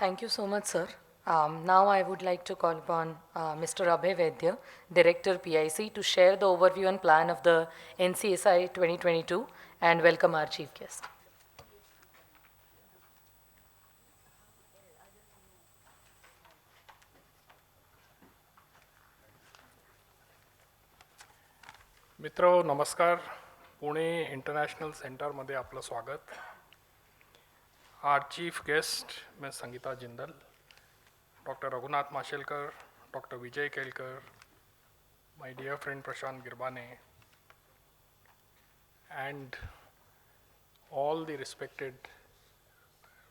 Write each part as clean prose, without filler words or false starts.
Thank you so much, sir. Now I would like to call upon Mr. Abhay Vaidya, Director PIC, to share the overview and plan of the NCSI 2022 and welcome our chief guest. मित्रो नमस्कार. Pune international सेंटरमध्ये आपलं स्वागत. Our chief guest, Ms. Sangeeta Jindal, Dr. Raghunath Mashelkar, Dr. Vijay Kelkar, my dear friend Prashant Girbane, and all the respected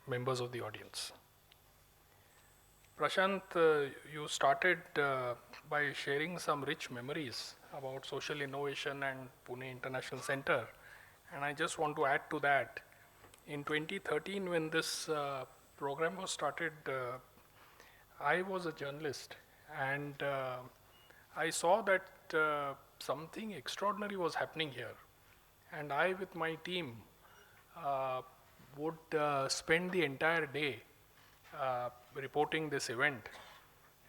members of the audience. Prashant, you started by sharing some rich memories about social innovation and Pune International Center, and I just want to add to that. In 2013, when this program was started, I was a journalist, and I saw that something extraordinary was happening here, and I, with my team, would spend the entire day reporting this event.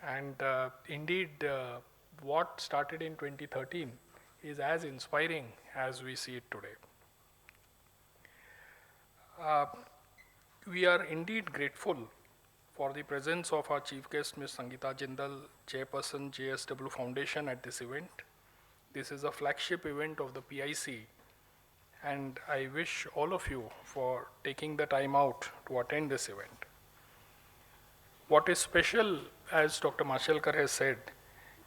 And indeed, what started in 2013 is as inspiring as we see it today. We are indeed grateful for the presence of our chief guest, Ms. Sangeeta Jindal, Chairperson, JSW Foundation, at this event. This is a flagship event of the PIC, and I wish all of you for taking the time out to attend this event. What is special, as Dr. Mashelkar has said,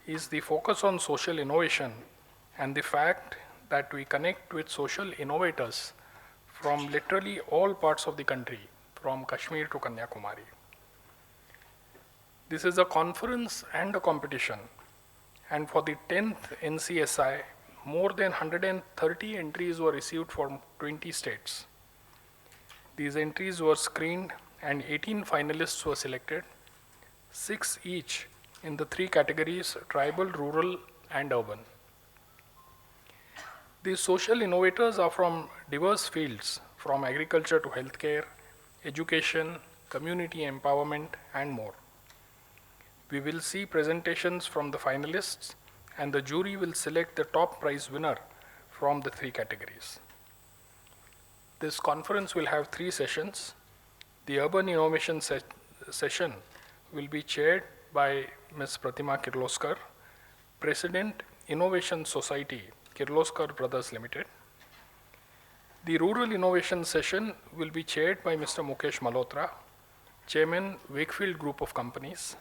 is the focus on social innovation and the fact that we connect with social innovators from literally all parts of the country, from Kashmir to Kanyakumari. This is a conference and a competition, and for the 10th NCSI, more than 130 entries were received from 20 states. These entries were screened and 18 finalists were selected, 6 each in the 3 categories: tribal, rural, and urban. These social innovators are from diverse fields, from agriculture to healthcare, education, community empowerment, and more. We will see presentations from the finalists, and the jury will select the top prize winner from the 3 categories. This conference will have 3 sessions. The Urban Innovation session will be chaired by Ms. Pratima Kirloskar, President, Innovation Society, Kirloskar Brothers Limited. The Rural Innovation session will be chaired by Mr. Mukesh Malhotra, Chairman, Wakefield Group of Companies.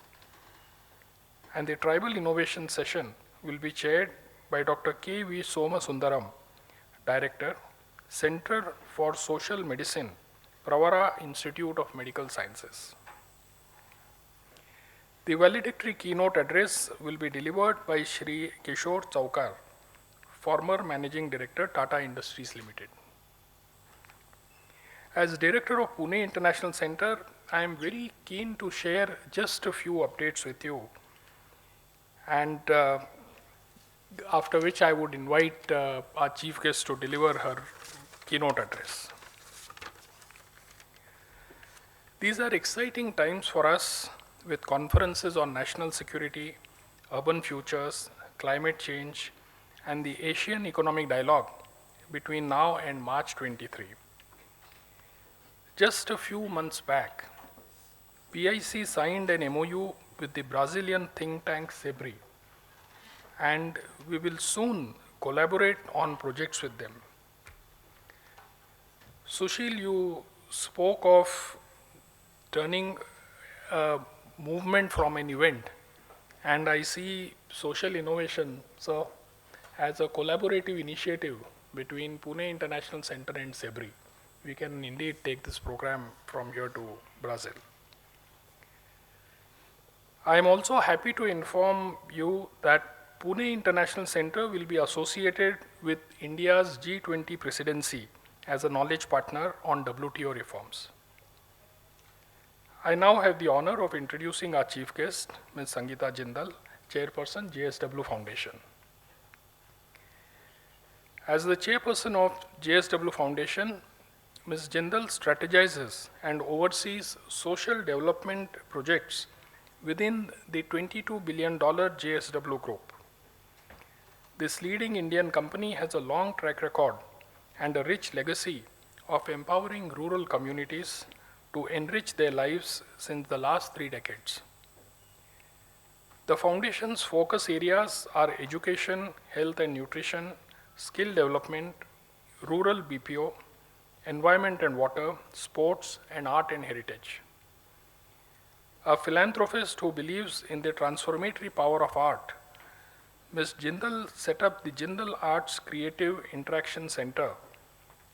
And the Tribal Innovation session will be chaired by Dr. K. V. Somasundaram, Director, Center for Social Medicine, Pravara Institute of Medical Sciences. The valedictory keynote address will be delivered by Shri Kishore Chaukar, former Managing Director, Tata Industries Limited. As Director of Pune International Center, I am very keen to share just a few updates with you, and after which I would invite our chief guest to deliver her keynote address. These are exciting times for us, with conferences on national security, urban futures, climate change, and the Asian Economic Dialogue between now and March 23. Just a few months back, PIC signed an MOU with the Brazilian think tank SEBRI, and we will soon collaborate on projects with them. Sushil, you spoke of turning a movement from an event, and I see social innovation so as a collaborative initiative between Pune International Center and SEBRI. We can indeed take this program from here to Brazil. I am also happy to inform you that Pune International Center will be associated with India's G20 presidency as a knowledge partner on WTO reforms. I now have the honor of introducing our chief guest, Ms. Sangeeta Jindal, Chairperson, JSW Foundation. As the Chairperson of JSW Foundation, Ms. Jindal strategizes and oversees social development projects within the $22 billion JSW Group. This leading Indian company has a long track record and a rich legacy of empowering rural communities to enrich their lives since the last 3 decades. The foundation's focus areas are education, health and nutrition, skill development, rural BPO, environment and water, sports, and art and heritage. A philanthropist who believes in the transformatory power of art, Ms. Jindal set up the Jindal Arts Creative Interaction Center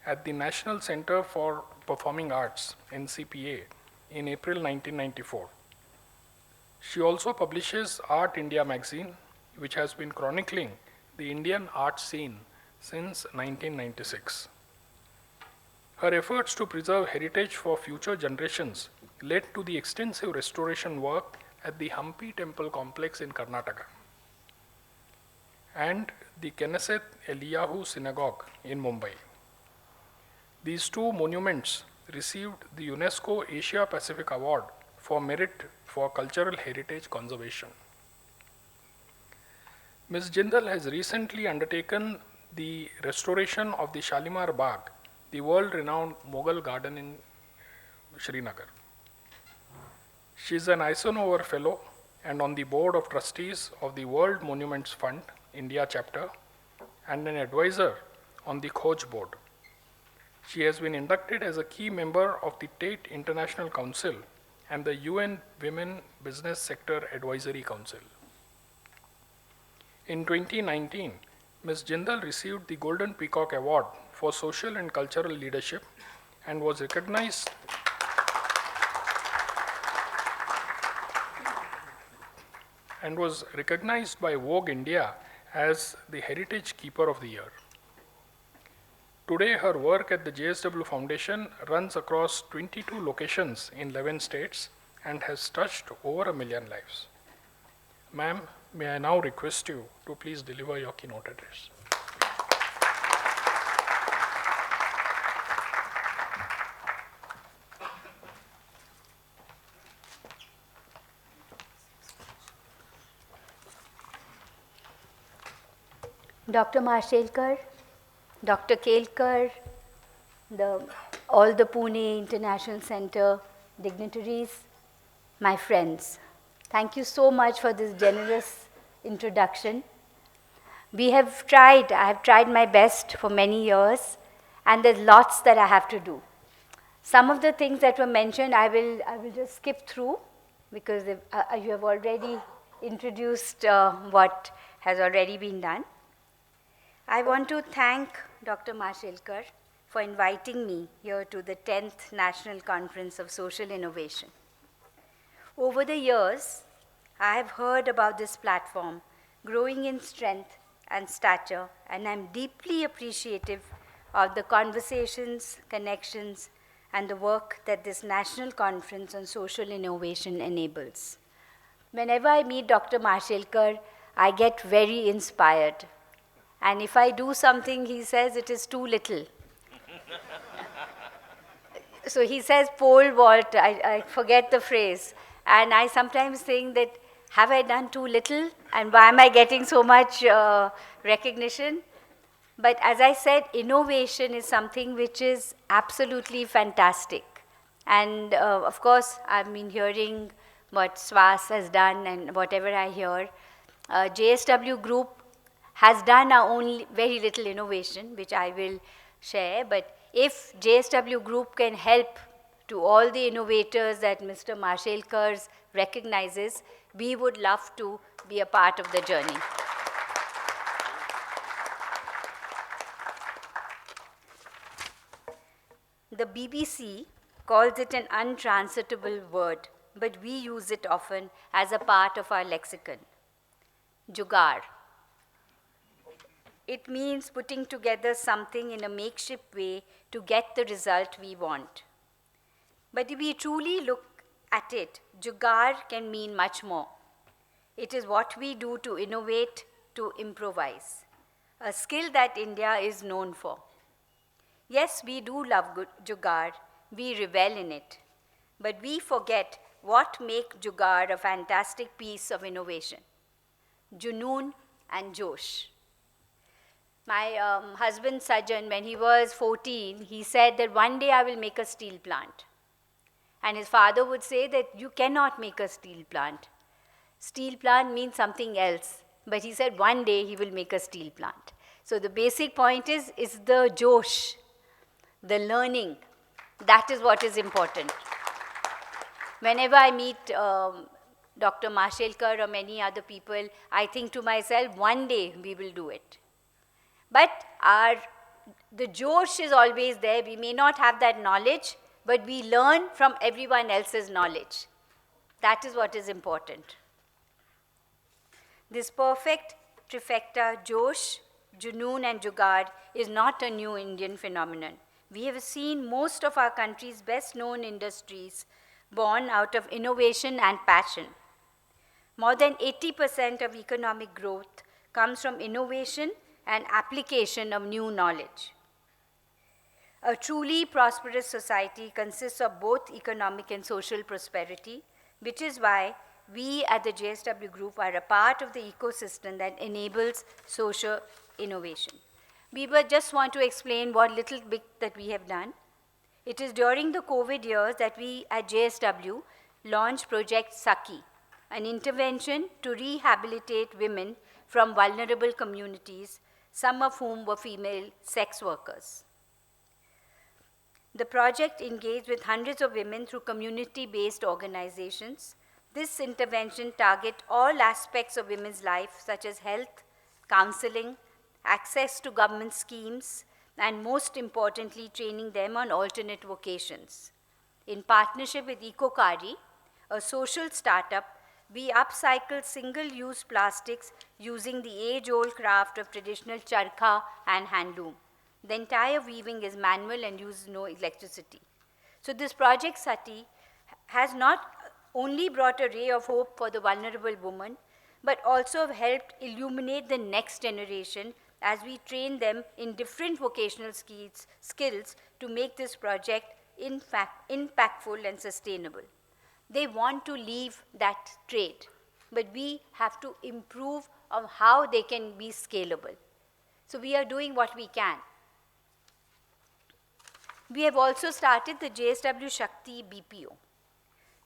at the National Center for Performing Arts, NCPA, in April 1994. She also publishes Art India magazine, which has been chronicling the Indian art scene since 1996. Her efforts to preserve heritage for future generations led to the extensive restoration work at the Hampi Temple complex in Karnataka and the Knesset Eliyahu Synagogue in Mumbai. These two monuments received the UNESCO Asia Pacific Award for Merit for Cultural Heritage Conservation. Ms. Jindal has recently undertaken the restoration of the Shalimar Bagh, the world-renowned Mughal garden in Srinagar. She is an Eisenhower Fellow and on the board of trustees of the World Monuments Fund, India chapter, and an advisor on the Khoj board. She has been inducted as a key member of the Tate International Council and the UN Women Business Sector Advisory Council. In 2019, Ms. Jindal received the Golden Peacock Award for Social and Cultural Leadership and was recognized by Vogue India as the Heritage Keeper of the Year. Today, her work at the JSW Foundation runs across 22 locations in 11 states and has touched over 1 million lives. Ma'am, may I now request you to please deliver your keynote address. Dr. Marshelkar, Dr. Kelkar, all the Pune International Center dignitaries, my friends, thank you so much for this generous introduction. I have tried my best for many years, and there's lots that I have to do. Some of the things that were mentioned, I will just skip through because you have already introduced what has already been done. I want to thank Dr. Marshelkar for inviting me here to the 10th National Conference of Social Innovation. Over the years, I have heard about this platform growing in strength and stature, and I'm deeply appreciative of the conversations, connections, and the work that this National Conference on Social Innovation enables. Whenever I meet Dr. Marshelkar, I get very inspired. And if I do something, he says it is too little. So he says pole vault, I forget the phrase. And I sometimes think that, have I done too little? And why am I getting so much recognition? But as I said, innovation is something which is absolutely fantastic. And of course, I've been hearing what SWAS has done and whatever I hear. JSW Group has done our own very little innovation, which I will share. But if JSW Group can help to all the innovators that Mr. Marshelkar recognizes, we would love to be a part of the journey. The BBC calls it an untranslatable word, but we use it often as a part of our lexicon. Jugaad. It means putting together something in a makeshift way to get the result we want. But if we truly look at it, jugaad can mean much more. It is what we do to innovate, to improvise, a skill that India is known for. Yes, we do love Jugaad, we revel in it, but we forget what makes Jugaad a fantastic piece of innovation: Junoon and Josh. My husband Sajan, when he was 14, he said that one day I will make a steel plant. And his father would say that you cannot make a steel plant. Steel plant means something else. But he said one day he will make a steel plant. So the basic point is the Josh, the learning. That is what is important. Whenever I meet Dr. Mashelkar or many other people, I think to myself, one day we will do it. But the Josh is always there. We may not have that knowledge, but we learn from everyone else's knowledge. That is what is important. This perfect trifecta, Josh, Junoon and Jugaad, is not a new Indian phenomenon. We have seen most of our country's best known industries born out of innovation and passion. More than 80% of economic growth comes from innovation and application of new knowledge. A truly prosperous society consists of both economic and social prosperity, which is why we at the JSW Group are a part of the ecosystem that enables social innovation. We just want to explain what little bit that we have done. It is during the COVID years that we at JSW launched Project Saki, an intervention to rehabilitate women from vulnerable communities, some of whom were female sex workers. The project engaged with hundreds of women through community-based organizations. This intervention targets all aspects of women's life, such as health, counseling, access to government schemes, and most importantly, training them on alternate vocations. In partnership with EcoKari, a social startup, we upcycle single-use plastics using the age-old craft of traditional charkha and handloom. The entire weaving is manual and uses no electricity. So this project Sati has not only brought a ray of hope for the vulnerable woman, but also helped illuminate the next generation as we train them in different vocational skills to make this project impactful and sustainable. They want to leave that trade, but we have to improve on how they can be scalable. So we are doing what we can. We have also started the JSW Shakti BPO.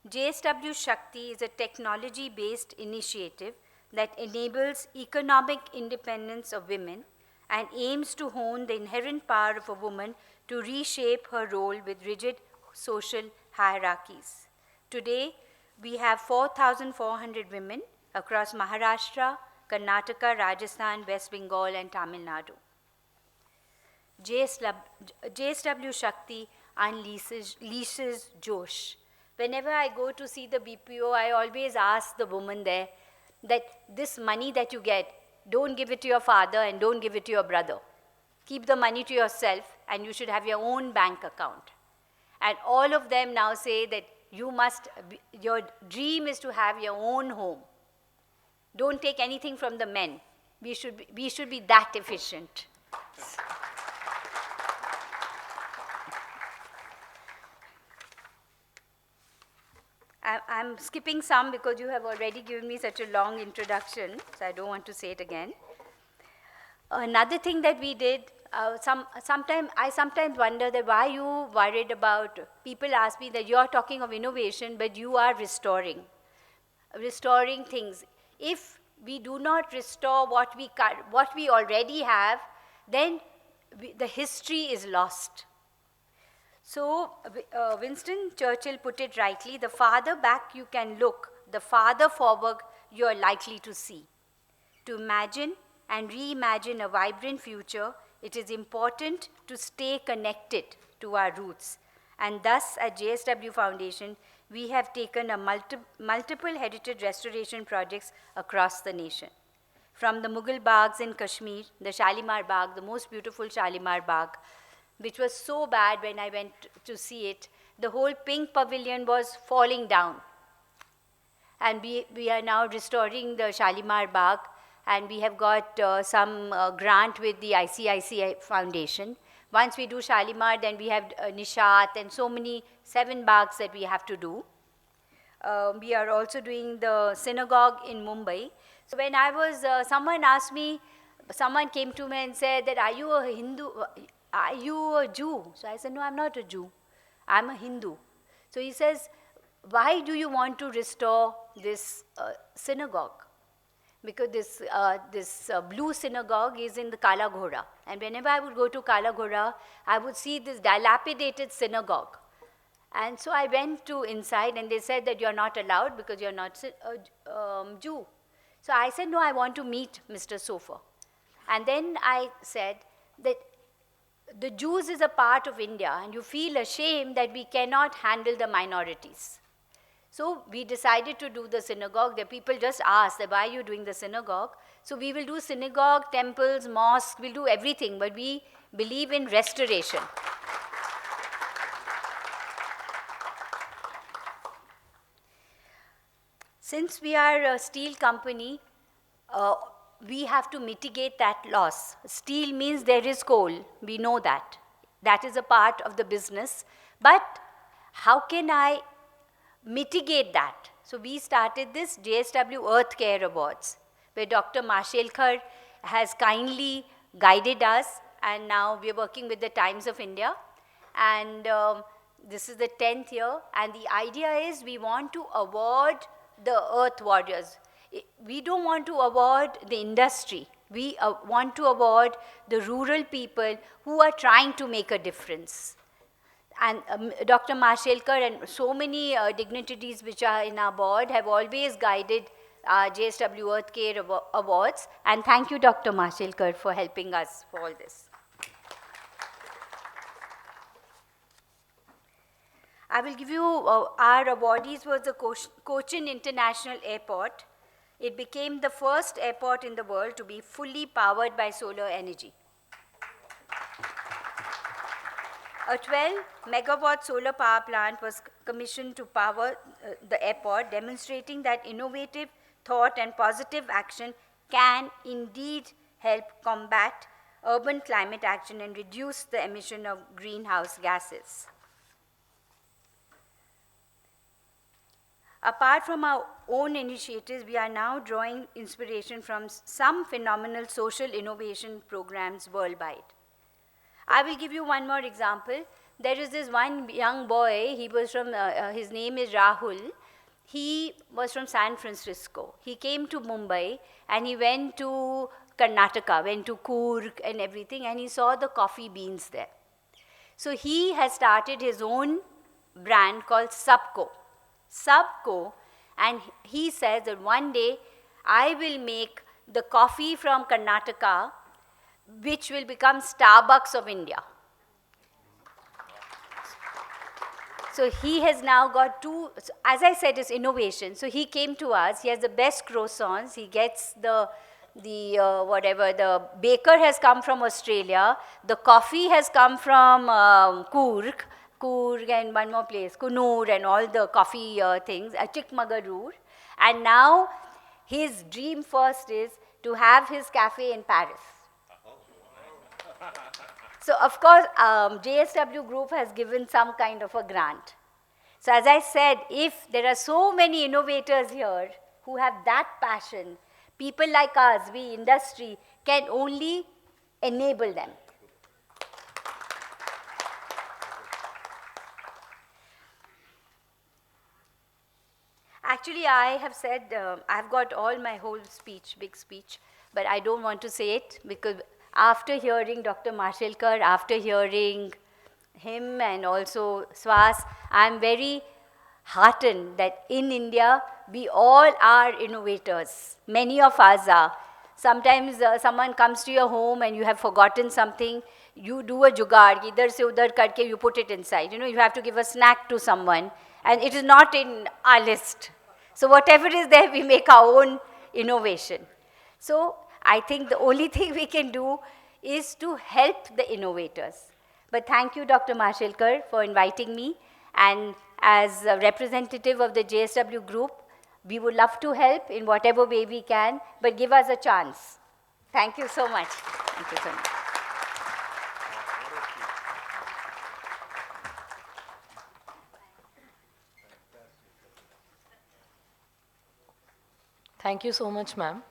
JSW Shakti is a technology-based initiative that enables economic independence of women and aims to hone the inherent power of a woman to reshape her role with rigid social hierarchies. Today, we have 4,400 women across Maharashtra, Karnataka, Rajasthan, West Bengal, and Tamil Nadu. JSW Shakti unleashes Josh. Whenever I go to see the BPO, I always ask the woman there that this money that you get, don't give it to your father and don't give it to your brother. Keep the money to yourself and you should have your own bank account. And all of them now say that your dream is to have your own home. Don't take anything from the men. We should be that efficient. I'm skipping some because you have already given me such a long introduction, so I don't want to say it again. Another thing that we did, I sometimes wonder that why you worried about, people ask me that you're talking of innovation, but you are restoring things. If we do not restore what we already have, then the history is lost. So Winston Churchill put it rightly, the farther back you can look, the farther forward you are likely to see. To imagine and reimagine a vibrant future, it is important to stay connected to our roots. And thus, at JSW Foundation, we have taken a multiple heritage restoration projects across the nation. From the Mughal Baghs in Kashmir, the Shalimar Bagh, the most beautiful Shalimar Bagh, which was so bad when I went to see it. The whole pink pavilion was falling down. And we are now restoring the Shalimar Bagh, and we have got some grant with the ICICI Foundation Once we do Shalimar, then we have Nishat and so many 7 bags that we have to do. We are also doing the synagogue in Mumbai. So when I was, someone came to me and said that, are you a Hindu, are you a Jew? So I said, no, I'm not a Jew, I'm a Hindu. So he says, why do you want to restore this synagogue? Because this blue synagogue is in the Kala Ghoda. And whenever I would go to Kala Ghoda, I would see this dilapidated synagogue. And so I went to inside and they said that you're not allowed because you're not a Jew. So I said, no, I want to meet Mr. Sofer. And then I said that the Jews is a part of India and you feel ashamed that we cannot handle the minorities. So we decided to do the synagogue. The people just asked that, why are you doing the synagogue? So we will do synagogue, temples, mosques, we'll do everything, but we believe in restoration. Since we are a steel company, we have to mitigate that loss. Steel means there is coal, we know that. That is a part of the business. But how can I mitigate that? So we started this JSW Earth Care Awards, where Dr. Mashelkar has kindly guided us, and now we are working with the Times of India. And this is the 10th year, and the idea is we want to award the earth warriors. We don't want to award the industry. We want to award the rural people who are trying to make a difference. And Dr. Mashelkar and so many dignitaries which are in our board have always guided JSW Earth Care Awards. And thank you, Dr. Mashelkar, for helping us for all this. I will give you, our awardees was the Cochin International Airport. It became the first airport in the world to be fully powered by solar energy. A 12-megawatt solar power plant was commissioned to power the airport, demonstrating that innovative thought and positive action can indeed help combat urban climate action and reduce the emission of greenhouse gases. Apart from our own initiatives, we are now drawing inspiration from some phenomenal social innovation programs worldwide. I will give you one more example. There is this one young boy, he was from, his name is Rahul. He was from San Francisco. He came to Mumbai and he went to Karnataka, went to Coorg and everything, and he saw the coffee beans there. So he has started his own brand called Subco, and he says that one day I will make the coffee from Karnataka, which will become Starbucks of India. So he has now got two, as I said, it's innovation. So he came to us, he has the best croissants, he gets the baker has come from Australia, the coffee has come from Coorg and one more place, Kunur and all the coffee things, Chikmagalur. And now his dream first is to have his cafe in Paris. So of course, JSW Group has given some kind of a grant. So as I said, if there are so many innovators here who have that passion, people like us, we industry, can only enable them. Actually, I have said, I've got all my whole speech, big speech, but I don't want to say it because after hearing Dr. Mashelkar, after hearing him and also Swas, I'm very heartened that in India, we all are innovators. Many of us are. Sometimes someone comes to your home and you have forgotten something, you do a jugaad, idhar se udhar karke you put it inside. You know, you have to give a snack to someone and it is not in our list. So whatever is there, we make our own innovation. So I think the only thing we can do is to help the innovators. But thank you, Dr. Mashelkar, for inviting me. And as a representative of the JSW Group, we would love to help in whatever way we can, but give us a chance. Thank you so much. Thank you so much. Thank you so much, ma'am.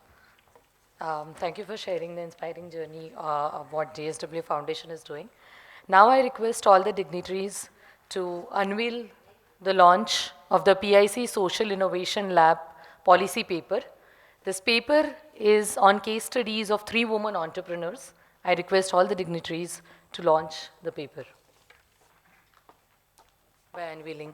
Thank you for sharing the inspiring journey of what JSW Foundation is doing. Now I request all the dignitaries to unveil the launch of the PIC Social Innovation Lab policy paper. This paper is on case studies of 3 women entrepreneurs. I request all the dignitaries to launch the paper by unveiling.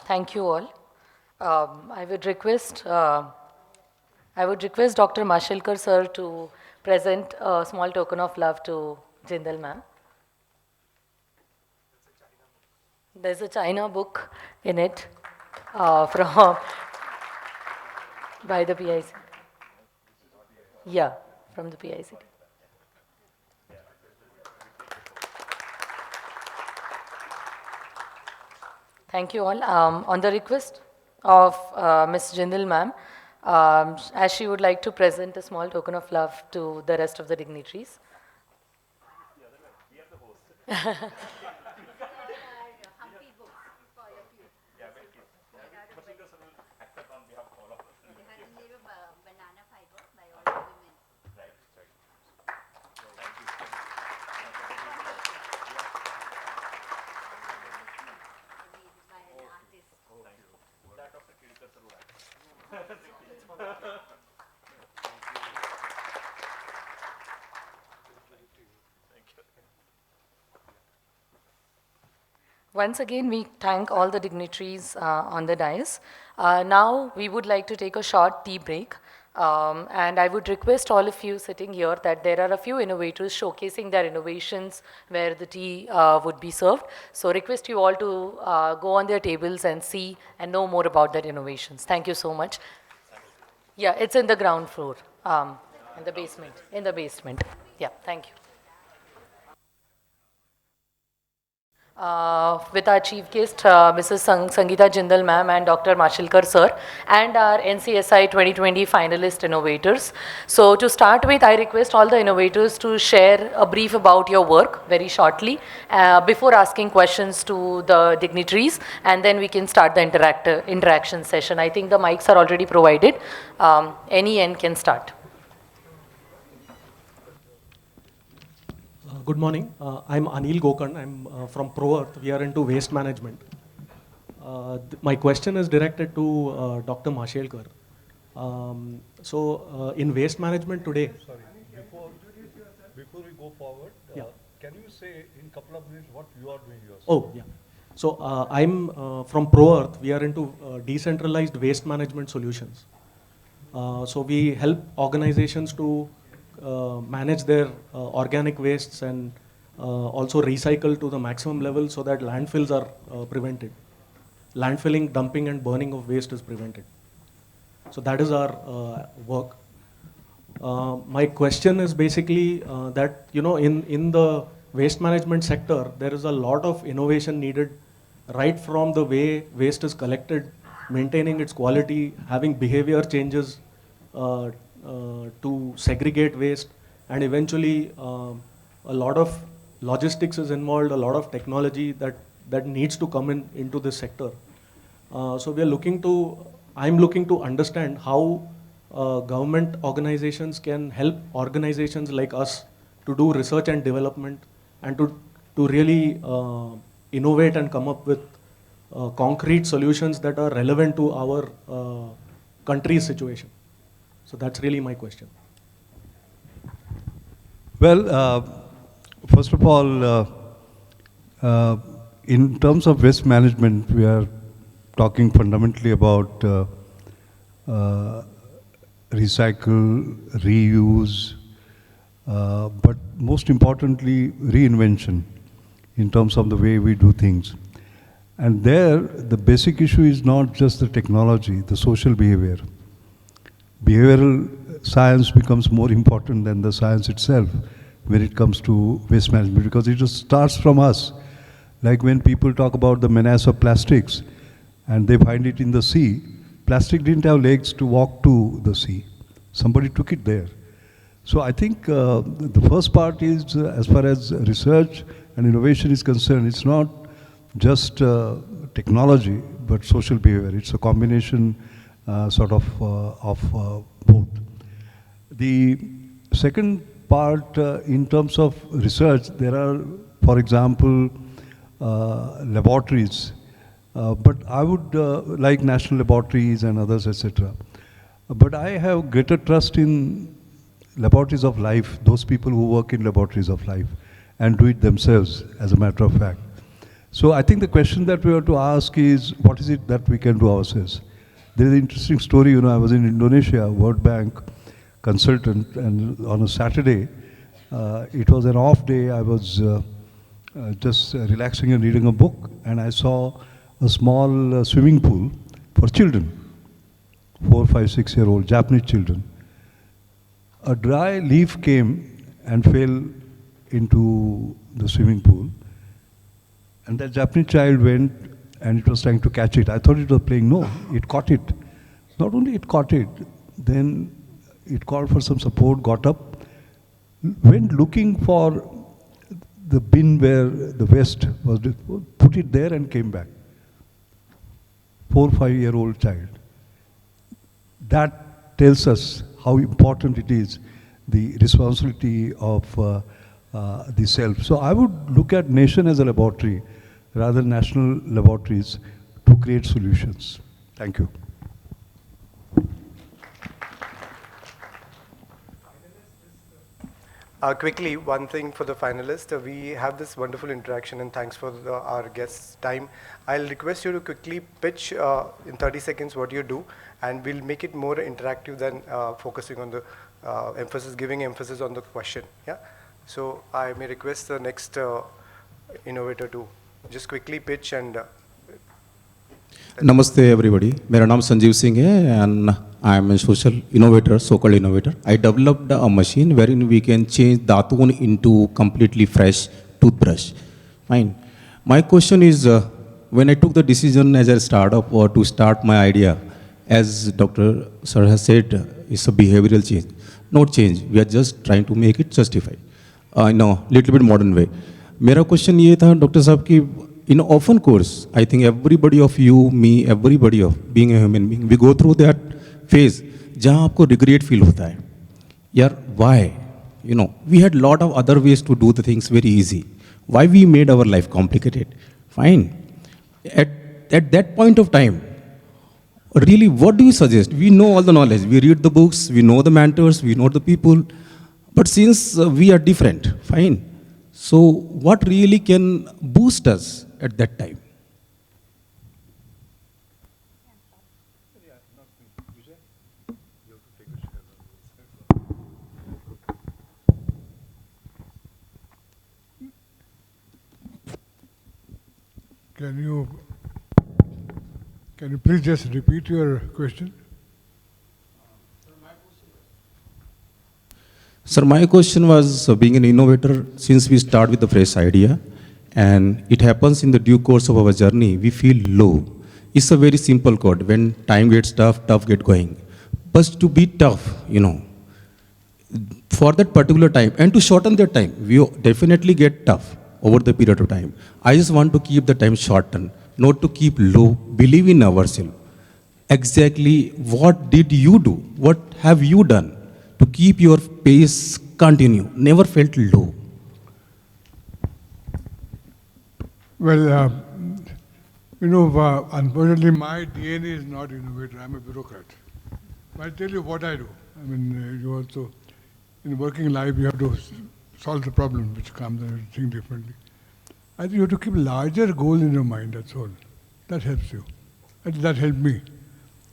Thank you all. I would request Dr. Mashilkar sir to present a small token of love to Jindal ma'am. There's a China book in it from by the PIC. Yeah, from the PIC. Thank you all. On the request of Ms. Jindal ma'am, as she would like to present a small token of love to the rest of the dignitaries. Once again, we thank all the dignitaries on the dais. Now, we would like to take a short tea break. And I would request all of you sitting here that there are a few innovators showcasing their innovations where the tea would be served. So request you all to go on their tables and see and know more about their innovations. Thank you so much. Yeah, it's in the ground floor, in the basement. In the basement. Yeah, thank you. With our chief guest, Mrs. Sangeeta Jindal ma'am and Dr. Mashilkar sir, and our NCSI 2020 finalist innovators. So to start with, I request all the innovators to share a brief about your work very shortly before asking questions to the dignitaries, and then we can start the interaction session. I think the mics are already provided. Any end can start. Good morning. I'm Anil Gokarn. I'm from ProEarth. We are into waste management. My question is directed to Dr. Mashelkar. In waste management today. Sorry, before we go forward, can you say in a couple of minutes what you are doing yourself? Oh, yeah. So I'm from ProEarth. We are into decentralized waste management solutions. So we help organizations to manage their organic wastes and also recycle to the maximum level so that landfills are prevented. Landfilling, dumping and burning of waste is prevented. So that is our work. My question is basically that, in the waste management sector, there is a lot of innovation needed right from the way waste is collected, maintaining its quality, having behavior changes, to segregate waste, and eventually a lot of logistics is involved, a lot of technology that needs to come into this sector. So I'm looking to understand how government organizations can help organizations like us to do research and development and to really innovate and come up with concrete solutions that are relevant to our country's situation. So that's really my question. Well, first of all, in terms of waste management, we are talking fundamentally about recycle, reuse, but most importantly, reinvention in terms of the way we do things. And there, the basic issue is not just the technology, the social behavior. behavioral science becomes more important than the science itself when it comes to waste management, because it just starts from us. Like when people talk about the menace of plastics and they find it in the sea, plastic didn't have legs to walk to the sea. Somebody took it there. So I think the first part is, as far as research and innovation is concerned, it's not just technology, but social behavior. It's a combination of both. The second part, in terms of research, there are, for example, laboratories, but I would like national laboratories and others, etc. But I have greater trust in laboratories of life, those people who work in laboratories of life and do it themselves, as a matter of fact. So I think the question that we have to ask is, what is it that we can do ourselves? There is an interesting story, I was in Indonesia, World Bank consultant, and on a Saturday, it was an off day, I was just relaxing and reading a book, and I saw a small swimming pool for children, 4, 5, 6-year-old Japanese children. A dry leaf came and fell into the swimming pool, and that Japanese child went and it was trying to catch it. I thought it was playing. No, it caught it. Not only it caught it, then it called for some support, got up, went looking for the bin where the waste was, put it there and came back. 4, 5-year-old child. That tells us how important it is, the responsibility of the self. So I would look at nation as a laboratory rather than national laboratories to create solutions. Thank you. Quickly, one thing for the finalists. We have this wonderful interaction, and thanks for our guests' time. I'll request you to quickly pitch in 30 seconds what you do, and we'll make it more interactive than focusing on the giving emphasis on the question. Yeah. So I may request the next innovator to just quickly pitch and. Namaste everybody. मेरा नाम संजीव सिंह है and I am a social innovator, so-called innovator. I developed a machine wherein we can change datun into completely fresh toothbrush. Fine. My question is, when I took the decision as a startup or to start my idea, as Dr. Sir has said, it's a behavioral change. Not change. We are just trying to make it justify. Little bit modern way. मेरा question ये था doctor साहब कि in often course, I think everybody of you, me, everybody of being a human being, we go through that phase जहाँ आपको regret feel होता है. यार why? We had lot of other ways to do the things very easy. Why we made our life complicated? Fine. At that point of time, really, what do you suggest? We know all the knowledge. We read the books. We know the mentors. We know the people. But since we are different, fine. So what really can boost us at that time? Can you please just repeat your question? Sir, my question was, being an innovator, since we start with a fresh idea, and it happens in the due course of our journey, we feel low. It's a very simple code. When time gets tough, tough get going. But to be tough, for that particular time, and to shorten that time, we definitely get tough over the period of time. I just want to keep the time shortened, not to keep low, believe in ourselves. Exactly what did you do? What have you done to keep your pace continue? Never felt low. Well, unfortunately, my DNA is not innovator. I'm a bureaucrat. But I'll tell you what I do. I mean, you also, in working life, you have to solve the problem which comes and think differently. I think you have to keep larger goal in your mind, that's all. That helps you. That helped me.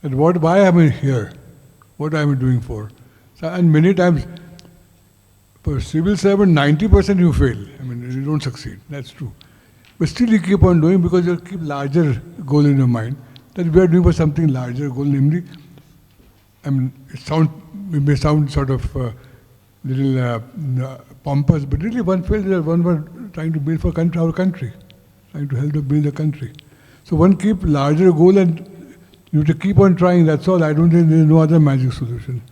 And why am I here? What am I doing for? So, and many times, for civil servant, 90% you fail. I mean, you don't succeed. That's true. But still you keep on doing because you keep larger goal in your mind. That we are doing for something larger goal, namely I mean, it may sound sort of little pompous, but really one feels that one was trying to build for our country, trying to help to build the country. So one keep larger goal and you have to keep on trying, that's all. I don't think there is no other magic solution.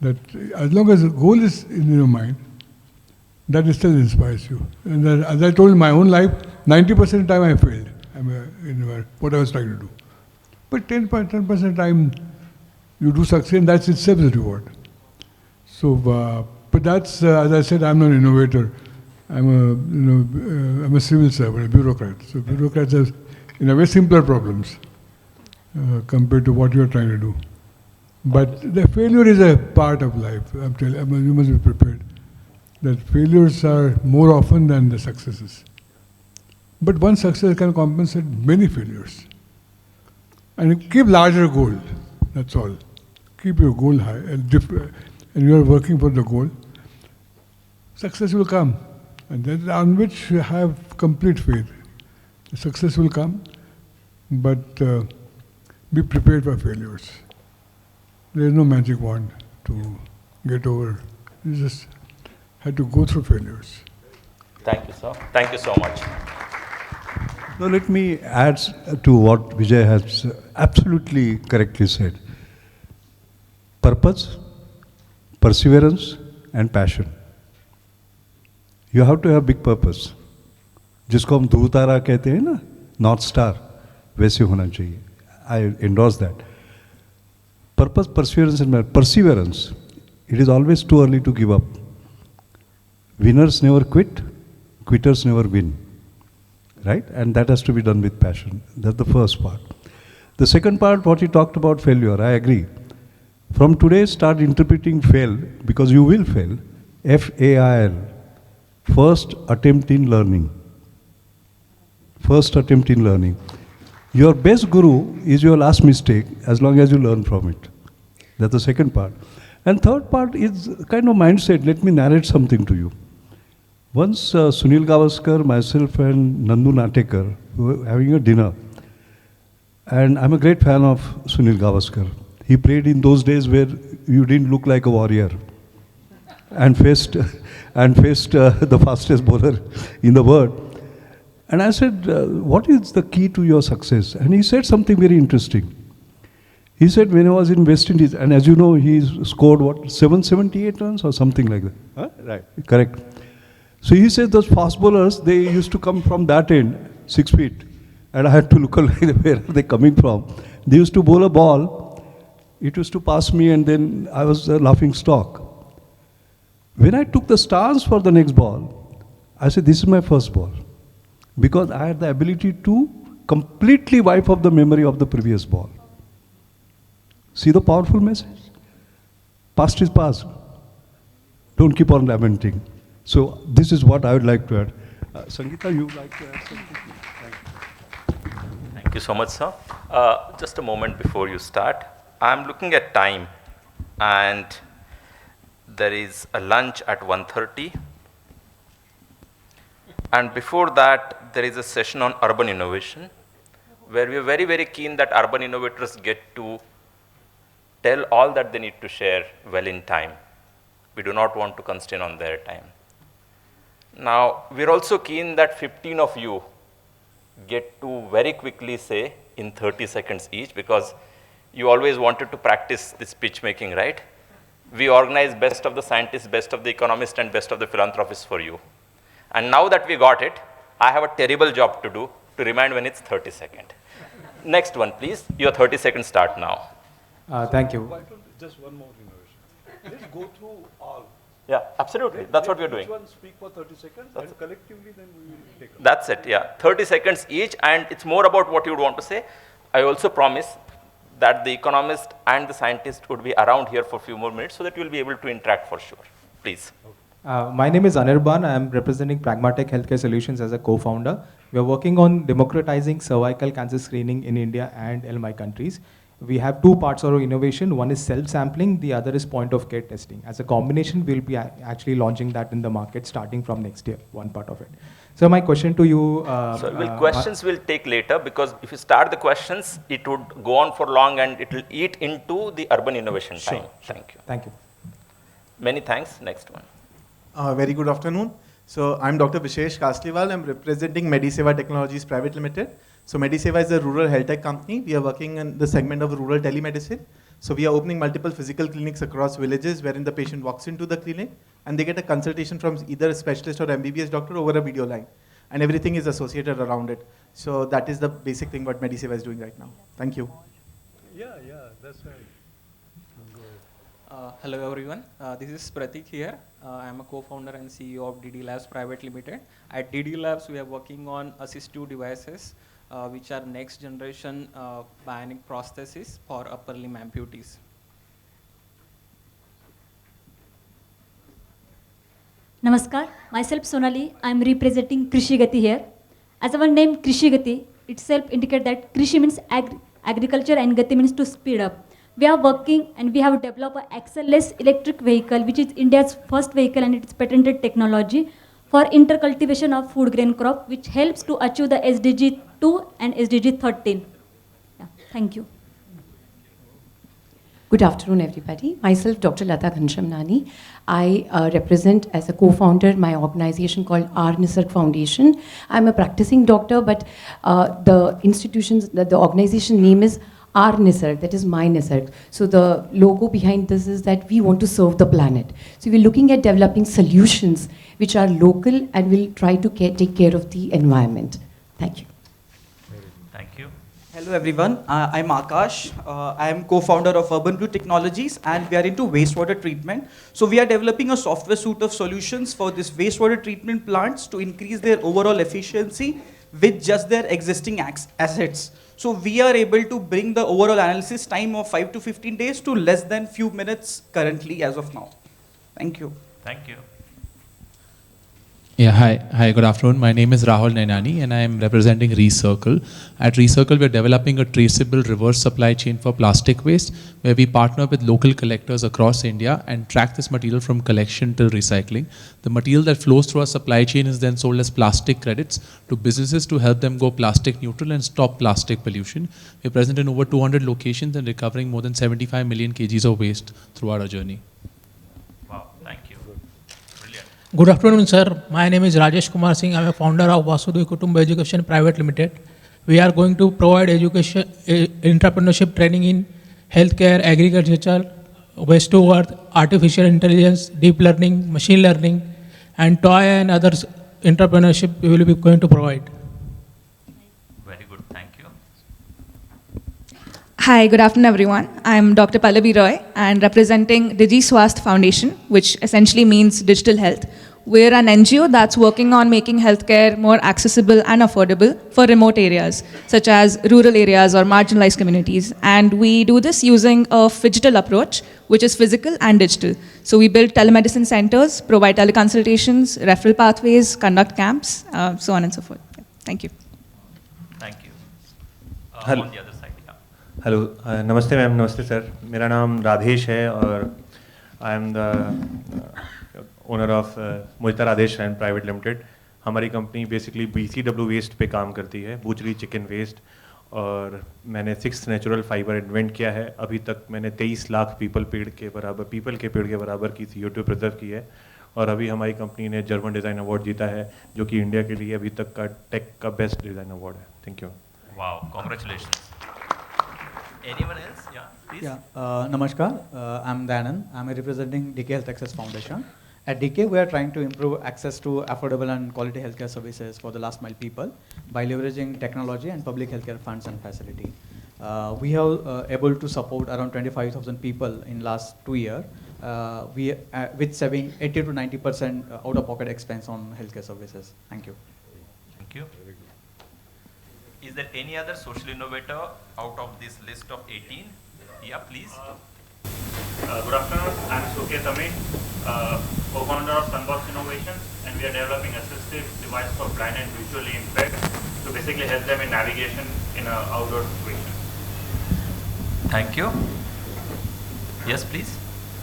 That as long as the goal is in your mind, that still inspires you. And then, as I told in my own life, 90% of the time I failed in what I was trying to do. But 10% time you do succeed, and that's itself a reward. So, but that's, as I said, I'm not an innovator. I'm a civil servant, a bureaucrat. So bureaucrats have, in a way, simpler problems compared to what you're trying to do. But the failure is a part of life. I'm telling you, you must be prepared. That failures are more often than the successes. But one success can compensate many failures. And keep larger goal, that's all. Keep your goal high, and you are working for the goal. Success will come, and that's on which you have complete faith. The success will come, but be prepared for failures. There is no magic wand to get over. You just had to go through failures. Thank you, sir. Thank you so much. Now let me add to what Vijay has absolutely correctly said. Purpose, perseverance and passion. You have to have big purpose. जिसको हम ध्रुव तारा कहते हैं ना, north star, वैसे होना चाहिए. I endorse that. Purpose, perseverance and perseverance. It is always too early to give up. Winners never quit, quitters never win. Right? And that has to be done with passion. That's the first part. The second part, what you talked about failure, I agree. From today, start interpreting fail, because you will fail. F-A-I-L. First attempt in learning. First attempt in learning. Your best guru is your last mistake, as long as you learn from it. That's the second part. And third part is kind of mindset. Let me narrate something to you. Once Sunil Gavaskar, myself and Nandu Natekar were having a dinner. And I'm a great fan of Sunil Gavaskar. He played in those days where you didn't look like a warrior and faced the fastest bowler in the world. And I said, what is the key to your success? And he said something very interesting. He said, when I was in West Indies, and as you know, he scored what, 778 runs or something like that. Huh? Right. Correct. So he said those fast bowlers, they used to come from that end, 6 feet. And I had to look like where are they coming from. They used to bowl a ball, it used to pass me, and then I was a laughing stock. When I took the stance for the next ball, I said, this is my first ball. Because I had the ability to completely wipe off the memory of the previous ball. See the powerful message? Past is past. Don't keep on lamenting. So this is what I would like to add. Sangeeta, you would like to add something? Thank you so much, sir. Just a moment before you start. I'm looking at time, and there is a lunch at 1:30. And before that, there is a session on urban innovation, where we are very, very keen that urban innovators get to tell all that they need to share well in time. We do not want to constrain on their time. Now, we're also keen that 15 of you get to very quickly say in 30 seconds each, because you always wanted to practice this pitch making, right? We organize best of the scientists, best of the economists, and best of the philanthropists for you. And now that we got it, I have a terrible job to do to remind when it's 30 seconds. Next one, please. Your 30 seconds start now. Thank you. Just one more innovation. Let's go through all. Yeah, absolutely. That's what we're doing. Each one speak for 30 seconds, and collectively then we will take up. That's it, yeah. 30 seconds each, and it's more about what you would want to say. I also promise that the economist and the scientist would be around here for a few more minutes so that you'll be able to interact for sure. Please. My name is Anirban. I am representing Pragmatic Healthcare Solutions as a co-founder. We are working on democratizing cervical cancer screening in India and LMI countries. We have two parts of our innovation. One is self-sampling, the other is point-of-care testing. As a combination, we'll be actually launching that in the market starting from next year, one part of it. So my question to you... questions will take later, because if you start the questions, it would go on for long and it will eat into the urban innovation time. Thank you. Thank you. Many thanks. Next one. Very good afternoon. So I'm Dr. Vishesh Kasliwal. I'm representing Mediseva Technologies Private Limited. So Mediseva is a rural health tech company. We are working in the segment of rural telemedicine. So we are opening multiple physical clinics across villages wherein the patient walks into the clinic and they get a consultation from either a specialist or MBBS doctor over a video line. And everything is associated around it. So that is the basic thing what Mediseva is doing right now. Thank you. Yeah, that's right. Hello everyone, this is Pratik here. I am a co-founder and CEO of DD Labs Private Limited. At DD Labs, we are working on assistive devices, which are next generation bionic prosthesis for upper limb amputees. Namaskar, myself Sonali. I am representing Krishi Gati here. As our name Krishi Gati itself indicates that Krishi means agriculture and Gati means to speed up. We are working and we have developed an axle-less electric vehicle, which is India's first vehicle and its patented technology for intercultivation of food grain crop, which helps to achieve the SDG 2 and SDG 13. Yeah, thank you. Good afternoon, everybody. Myself, Dr. Lata Ghanshamnani. I represent as a co-founder my organization called R. Nisarg Foundation. I'm a practicing doctor, but the organization name is R Nisarg, that is my Nisarg. So the logo behind this is that we want to serve the planet. So we're looking at developing solutions which are local and will try to take care of the environment. Thank you. Thank you. Hello everyone, I'm Akash. I am co-founder of Urban Blue Technologies and we are into wastewater treatment. So we are developing a software suite of solutions for this wastewater treatment plants to increase their overall efficiency with just their existing assets. So we are able to bring the overall analysis time of 5 to 15 days to less than few minutes currently as of now. Thank you. Thank you. Yeah, hi, good afternoon. My name is Rahul Nainani and I am representing Recircle. At Recircle, we are developing a traceable reverse supply chain for plastic waste, where we partner with local collectors across India and track this material from collection till recycling. The material that flows through our supply chain is then sold as plastic credits to businesses to help them go plastic neutral and stop plastic pollution. We're present in over 200 locations and recovering more than 75 million kgs of waste throughout our journey. Good afternoon, sir. My name is Rajesh Kumar Singh. I am a founder of Vasudhaiva Kutumba Education Private Limited. We are going to provide education, entrepreneurship training in healthcare, agriculture, waste to earth, artificial intelligence, deep learning, machine learning, and toy and other entrepreneurship we will be going to provide. Very good, thank you. Hi, good afternoon everyone. I'm Dr. Pallavi Roy and representing Digi Swasth Foundation, which essentially means digital health. We're an NGO that's working on making healthcare more accessible and affordable for remote areas, such as rural areas or marginalized communities. And we do this using a phygital approach, which is physical and digital. So we build telemedicine centers, provide teleconsultations, referral pathways, conduct camps, so on and so forth. Thank you. Thank you. Hello. On the other side, yeah. Hello नमस्ते ma'am नमस्ते sir मेरा नाम राधेश है और I am the owner of Mohita Radhesh and private limited. हमारी company basically BCW waste पे काम करती है, बूचरी चिकन वेस्ट, और मैंने 6 नेचुरल फाइबर इन्वेंट किया है. अभी तक मैंने 23 लाख पीपल के पेड़ के बराबर की CO2 प्रिजर्व की है, और अभी हमारी कंपनी ने जर्मन डिज़ाइन अवार्ड जीता है, जो कि इंडिया के लिए अभी तक का टेक का बेस्ट डिज़ाइन अवार्ड है. Thank you. Wow, congratulations. Anyone else? Yeah, please. Namaskar. I'm Danan. I'm representing DK Health Access Foundation. At DK, we are trying to improve access to affordable and quality healthcare services for the last mile people by leveraging technology and public healthcare funds and facility. We have able to support around 25,000 people in last 2 years. With saving 80 to 90% out-of-pocket expense on healthcare services. Thank you. Thank you. Is there any other social innovator out of this list of 18? Yeah, please. Good afternoon. I'm Suket Amit, co-founder of Sunbox Innovations, and we are developing assistive device for blind and visually impaired to basically help them in navigation in an outdoor situation. Thank you. Yes, please.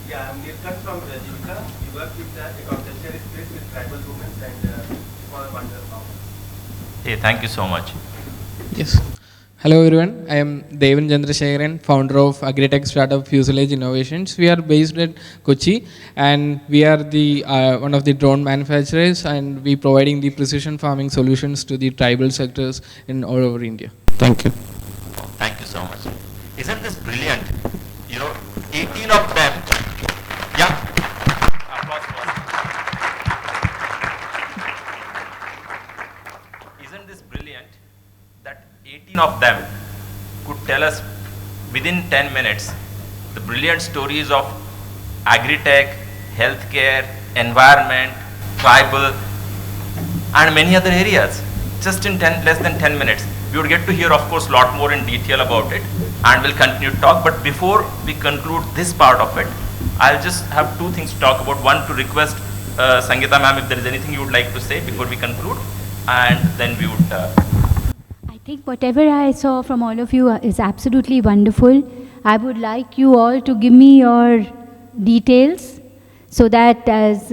Yeah, I'm Nilkan from Jivika. We work with the agriculture space with tribal women and small wonder farmers. Hey, thank you so much. Yes. Hello everyone, I am Devan Chandrasekharan, founder of Agritech startup Fuselage Innovations. We are based at Kochi and we are the one of the drone manufacturers, and we providing the precision farming solutions to the tribal sectors in all over India. Thank you. Thank you so much. Isn't this brilliant? You know, 18 of them, yeah, applause for us. Isn't this brilliant that 18 of them could tell us within 10 minutes the brilliant stories of agri-tech, healthcare, environment, tribal, and many other areas, just in less than 10 minutes. We would get to hear, of course, a lot more in detail about it, and we'll continue to talk. But before we conclude this part of it, I'll just have two things to talk about. One, to request Sangeeta ma'am if there is anything you would like to say before we conclude, and then we would... I think whatever I saw from all of you is absolutely wonderful. I would like you all to give me your details so that as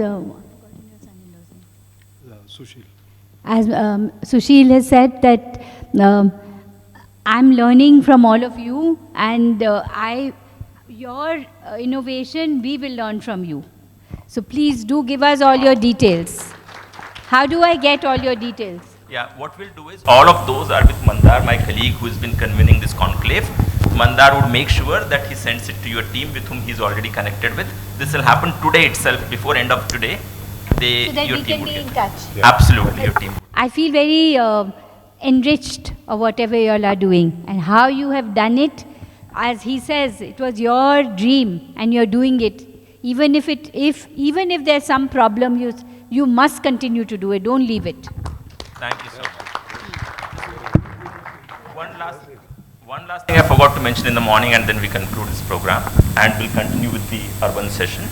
Sushil has said that I'm learning from all of you, and your innovation we will learn from you. So please do give us all your details. How do I get all your details? Yeah, what we'll do is, all of those are with Mandar, my colleague who has been convening this conclave. Mandar would make sure that he sends it to your team with whom he's already connected with. This will happen today itself, before end of today. So that we can be in touch. Yeah. Absolutely, your team. I feel very enriched of whatever you all are doing and how you have done it. As he says, it was your dream and you're doing it. Even if there's some problem, you must continue to do it. Don't leave it. Thank you so much. One last thing I forgot to mention in the morning, and then we conclude this program, and we'll continue with the urban session.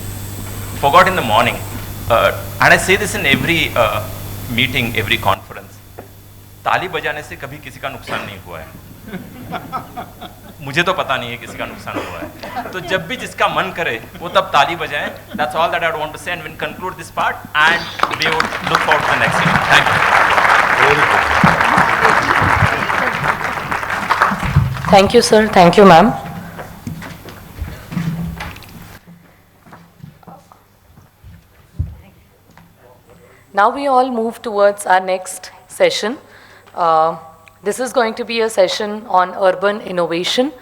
Forgot in the morning, and I say this in every meeting, every conference, ताली बजाने से कभी किसी का नुकसान नहीं हुआ है. मुझे तो पता नहीं है किसी का नुकसान हुआ है. तो जब भी जिसका मन करे वो तब ताली बजाएं. That's all that I want to say, and we'll conclude this part, and we would look forward to the next event. Thank you. Very good. Thank you, sir. Thank you, ma'am. Now we all move towards our next session. This is going to be a session on urban innovation.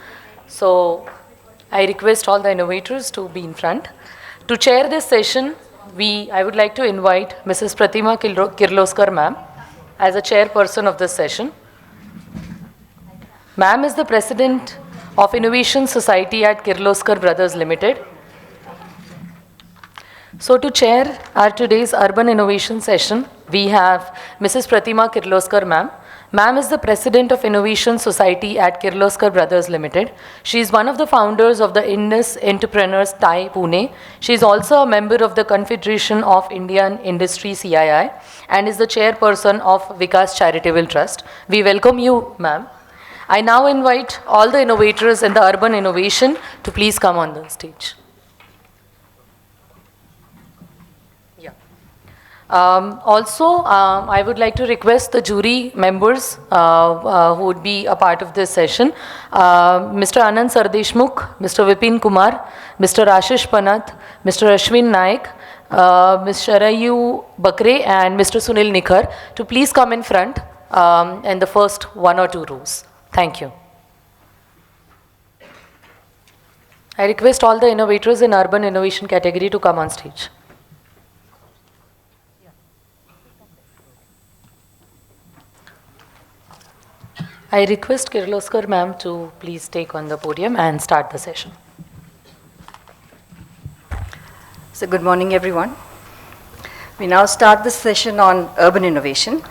So I request all the innovators to be in front. To chair this session, I would like to invite Mrs. Pratima Kirloskar ma'am as a chairperson of this session. Ma'am is the president of Innovation Society at Kirloskar Brothers Limited. So to chair our today's urban innovation session, we have Mrs. Pratima Kirloskar ma'am. Ma'am is the president of Innovation Society at Kirloskar Brothers Limited. She is one of the founders of the Indus Entrepreneurs TIE Pune. She is also a member of the Confederation of Indian Industry CII and is the chairperson of Vikas Charitable Trust. We welcome you, ma'am. I now invite all the innovators in the urban innovation to please come on the stage. I would like to request the jury members who would be a part of this session, Mr. Anand Sardeshmukh, Mr. Vipin Kumar, Mr. Ashish Panath, Mr. Ashwin Naik, Ms. Sharayu Bakre and Mr. Sunil Nikhar to please come in front in the first 1 or 2 rows. Thank you. I request all the innovators in urban innovation category to come on stage. I request Kirloskar ma'am to please take on the podium and start the session. So good morning, everyone. We now start this session on urban innovation.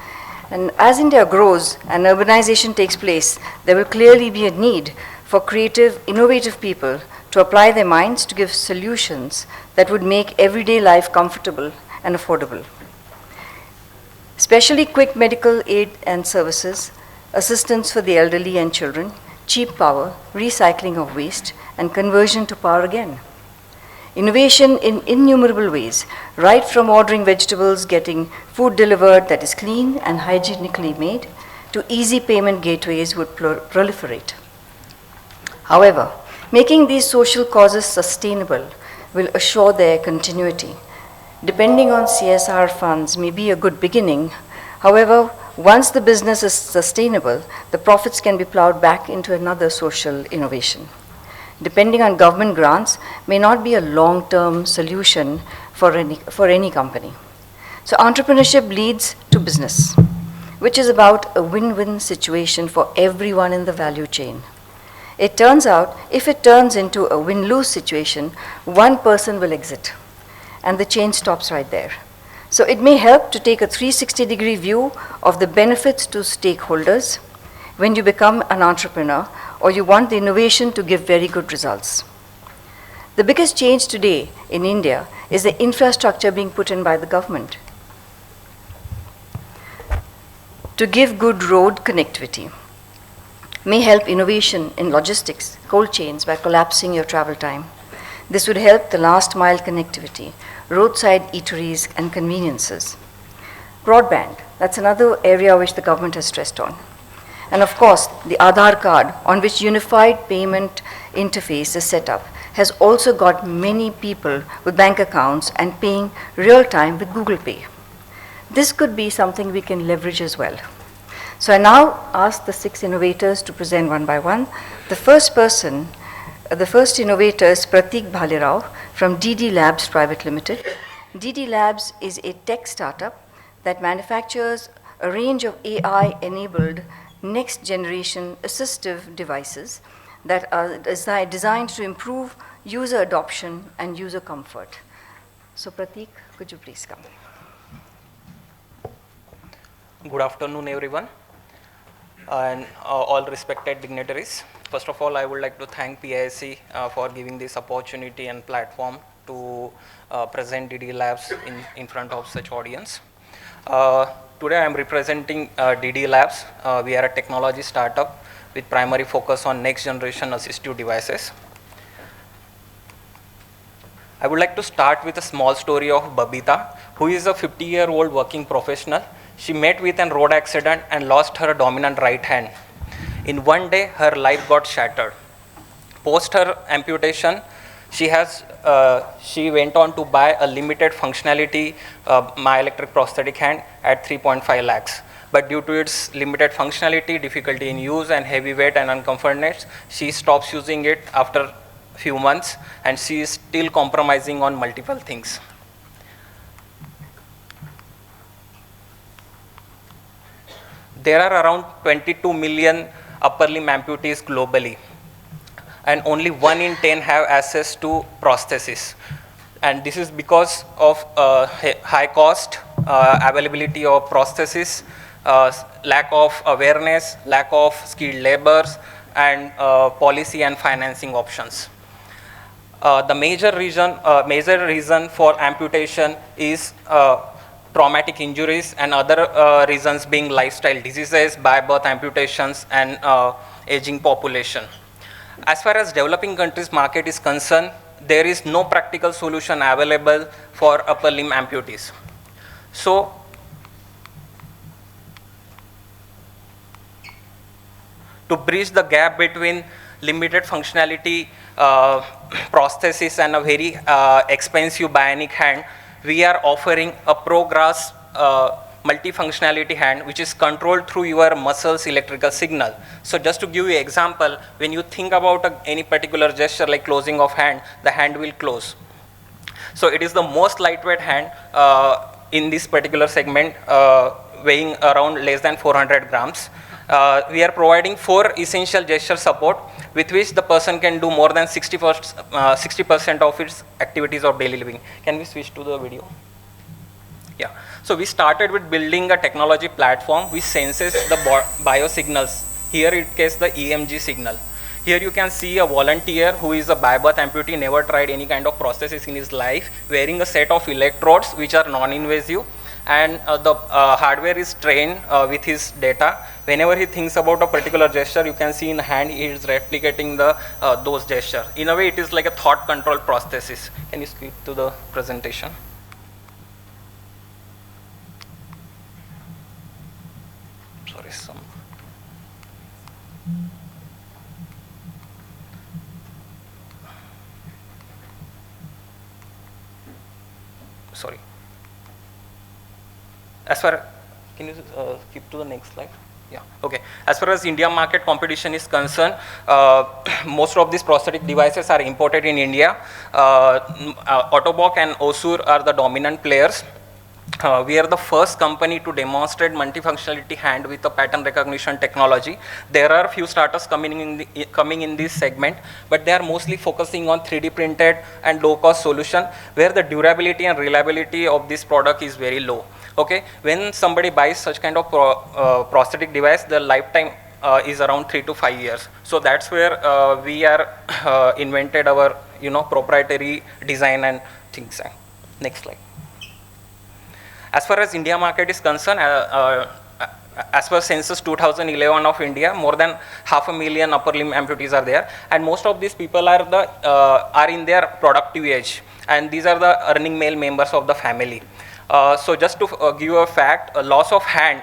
And as India grows and urbanization takes place, there will clearly be a need for creative, innovative people to apply their minds to give solutions that would make everyday life comfortable and affordable. Especially quick medical aid and services, assistance for the elderly and children, cheap power, recycling of waste, and conversion to power again. Innovation in innumerable ways, right from ordering vegetables, getting food delivered that is clean and hygienically made, to easy payment gateways would proliferate. However, making these social causes sustainable will assure their continuity. Depending on CSR funds may be a good beginning. However, once the business is sustainable, the profits can be plowed back into another social innovation. Depending on government grants may not be a long-term solution for any company. So entrepreneurship leads to business, which is about a win-win situation for everyone in the value chain. It turns out, if it turns into a win-lose situation, one person will exit, and the chain stops right there. So it may help to take a 360-degree view of the benefits to stakeholders when you become an entrepreneur or you want the innovation to give very good results. The biggest change today in India is the infrastructure being put in by the government to give good road connectivity. May help innovation in logistics, cold chains by collapsing your travel time. This would help the last mile connectivity, roadside eateries and conveniences. Broadband, that's another area which the government has stressed on. And of course, the Aadhaar card on which unified payment interface is set up has also got many people with bank accounts and paying real time with Google Pay. This could be something we can leverage as well. So I now ask the 6 innovators to present one by one. The first innovator is Pratik Bhalerao from DD Labs Private Limited. DD Labs is a tech startup that manufactures a range of AI-enabled next generation assistive devices that are designed to improve user adoption and user comfort. So Pratik, could you please come? Good afternoon, everyone, and all respected dignitaries. First of all, I would like to thank PIC for giving this opportunity and platform to present DD Labs in front of such audience. Today I am representing DD Labs. We are a technology startup with primary focus on next generation assistive devices. I would like to start with a small story of Babita, who is a 50-year-old working professional. She met with a road accident and lost her dominant right hand. In one day, her life got shattered. Post her amputation, she went on to buy a limited functionality myoelectric prosthetic hand at 3.5 lakhs. But due to its limited functionality, difficulty in use, and heavy weight and uncomfortness, she stops using it after a few months, and she is still compromising on multiple things. There are around 22 million upper limb amputees globally, and only 1 in 10 have access to prosthesis. And this is because of high cost, availability of prosthesis, lack of awareness, lack of skilled laborers, and policy and financing options. The major reason for amputation is traumatic injuries, and other reasons being lifestyle diseases, by birth amputations, and aging population. As far as developing countries market is concerned, there is no practical solution available for upper limb amputees. So, to bridge the gap between limited functionality prosthesis and a very expensive bionic hand, we are offering a ProGrass multifunctionality hand, which is controlled through your muscles electrical signal. So just to give you an example, when you think about any particular gesture like closing of hand, the hand will close. So it is the most lightweight hand in this particular segment, weighing around less than 400 grams. We are providing 4 essential gesture support with which the person can do more than 60% of its activities of daily living. Can we switch to the video? Yeah. So we started with building a technology platform which senses the biosignals. Here it gets the EMG signal. Here you can see a volunteer who is a by-birth amputee, never tried any kind of prosthesis in his life, wearing a set of electrodes which are non-invasive, and the hardware is trained with his data. Whenever he thinks about a particular gesture, you can see in hand he is replicating the those gestures. In a way, it is like a thought control prosthesis. Can you skip to the presentation? Sorry, some. Sorry. As far, can you skip to the next slide? Yeah, okay. As far as India market competition is concerned, most of these prosthetic devices are imported in India. Autobock and Osur are the dominant players. We are the first company to demonstrate multifunctionality hand with a pattern recognition technology. There are few startups coming in this segment, but they are mostly focusing on 3D printed and low cost solution where the durability and reliability of this product is very low. Okay, when somebody buys such kind of prosthetic device, the lifetime is around 3 to 5 years. So that's where we are invented our proprietary design and things. Next slide. As far as India market is concerned, as per census 2011 of India, more than 500,000 upper limb amputees are there, and most of these people are in their productive age, and these are the earning male members of the family. So just to give you a fact, a loss of hand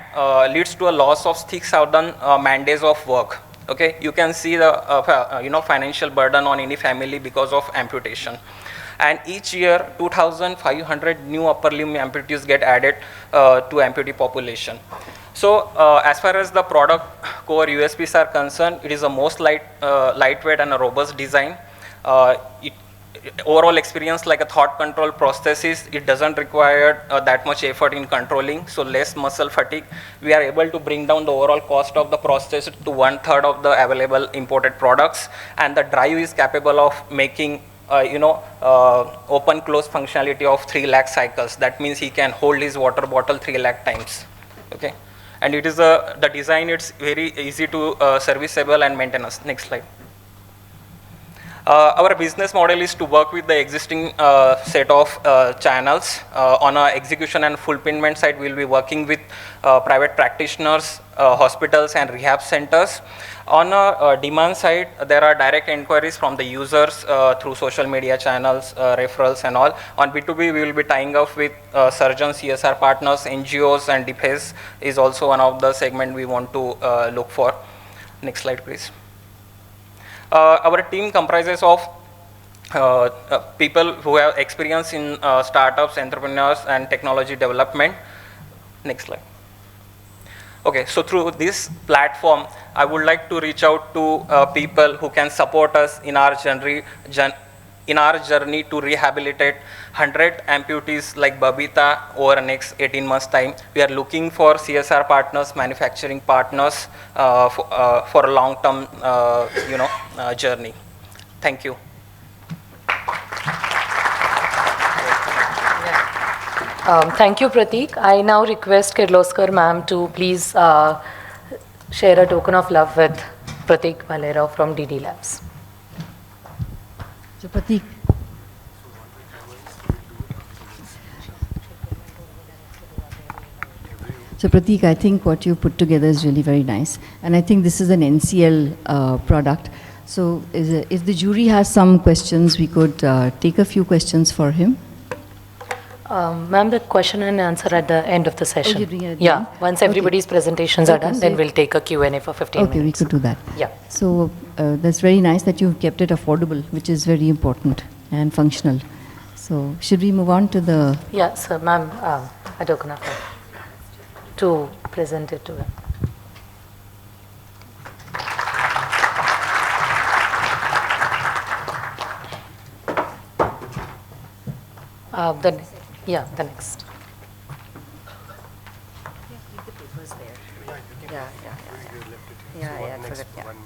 leads to a loss of 6,000 man days of work. Okay, you can see the financial burden on any family because of amputation. And each year 2,500 new upper limb amputees get added to amputee population. So as far as the product core USPs are concerned, it is the most lightweight and a robust design. Overall experience like a thought control prosthesis, it doesn't require that much effort in controlling, so less muscle fatigue. We are able to bring down the overall cost of the prosthesis to 1/3 of the available imported products, and the drive is capable of making open close functionality of 3 lakh cycles. That means he can hold his water bottle 3 lakh times. Okay, and it is the design, it's very easy to serviceable and maintenance. Next slide. Our business model is to work with the existing set of channels. On our execution and fulfillment side, we'll be working with private practitioners, hospitals and rehab centers. On a demand side, there are direct inquiries from the users through social media channels, referrals and all. On B2B, we will be tying up with surgeons, CSR partners, NGOs, and defense is also one of the segment we want to look for. Next slide, please. Our team comprises of people who have experience in startups, entrepreneurs, and technology development. Next slide. Okay, so through this platform, I would like to reach out to people who can support us in our journey to rehabilitate 100 amputees like Babita over the next 18 months time. We are looking for CSR partners, manufacturing partners for a long-term journey. Thank you. Thank you, Pratik. I now request Kirloskar ma'am to please share a token of love with Pratik Valera from DD Labs. So Pratik. So Pratik, I think what you put together is really very nice, and I think this is an NCL product. So if the jury has some questions, we could take a few questions for him. Ma'am, the question and answer at the end of the session. you're doing it at the Yeah, end? once everybody's presentations are Okay, done, so then we'll take a Q&A for 15 okay, minutes. we could do that. Yeah. So that's very nice that you've kept it affordable, which is very important and functional. So should we move on to the... Yeah, so ma'am, a token of love to present it to him. The next. I forgot.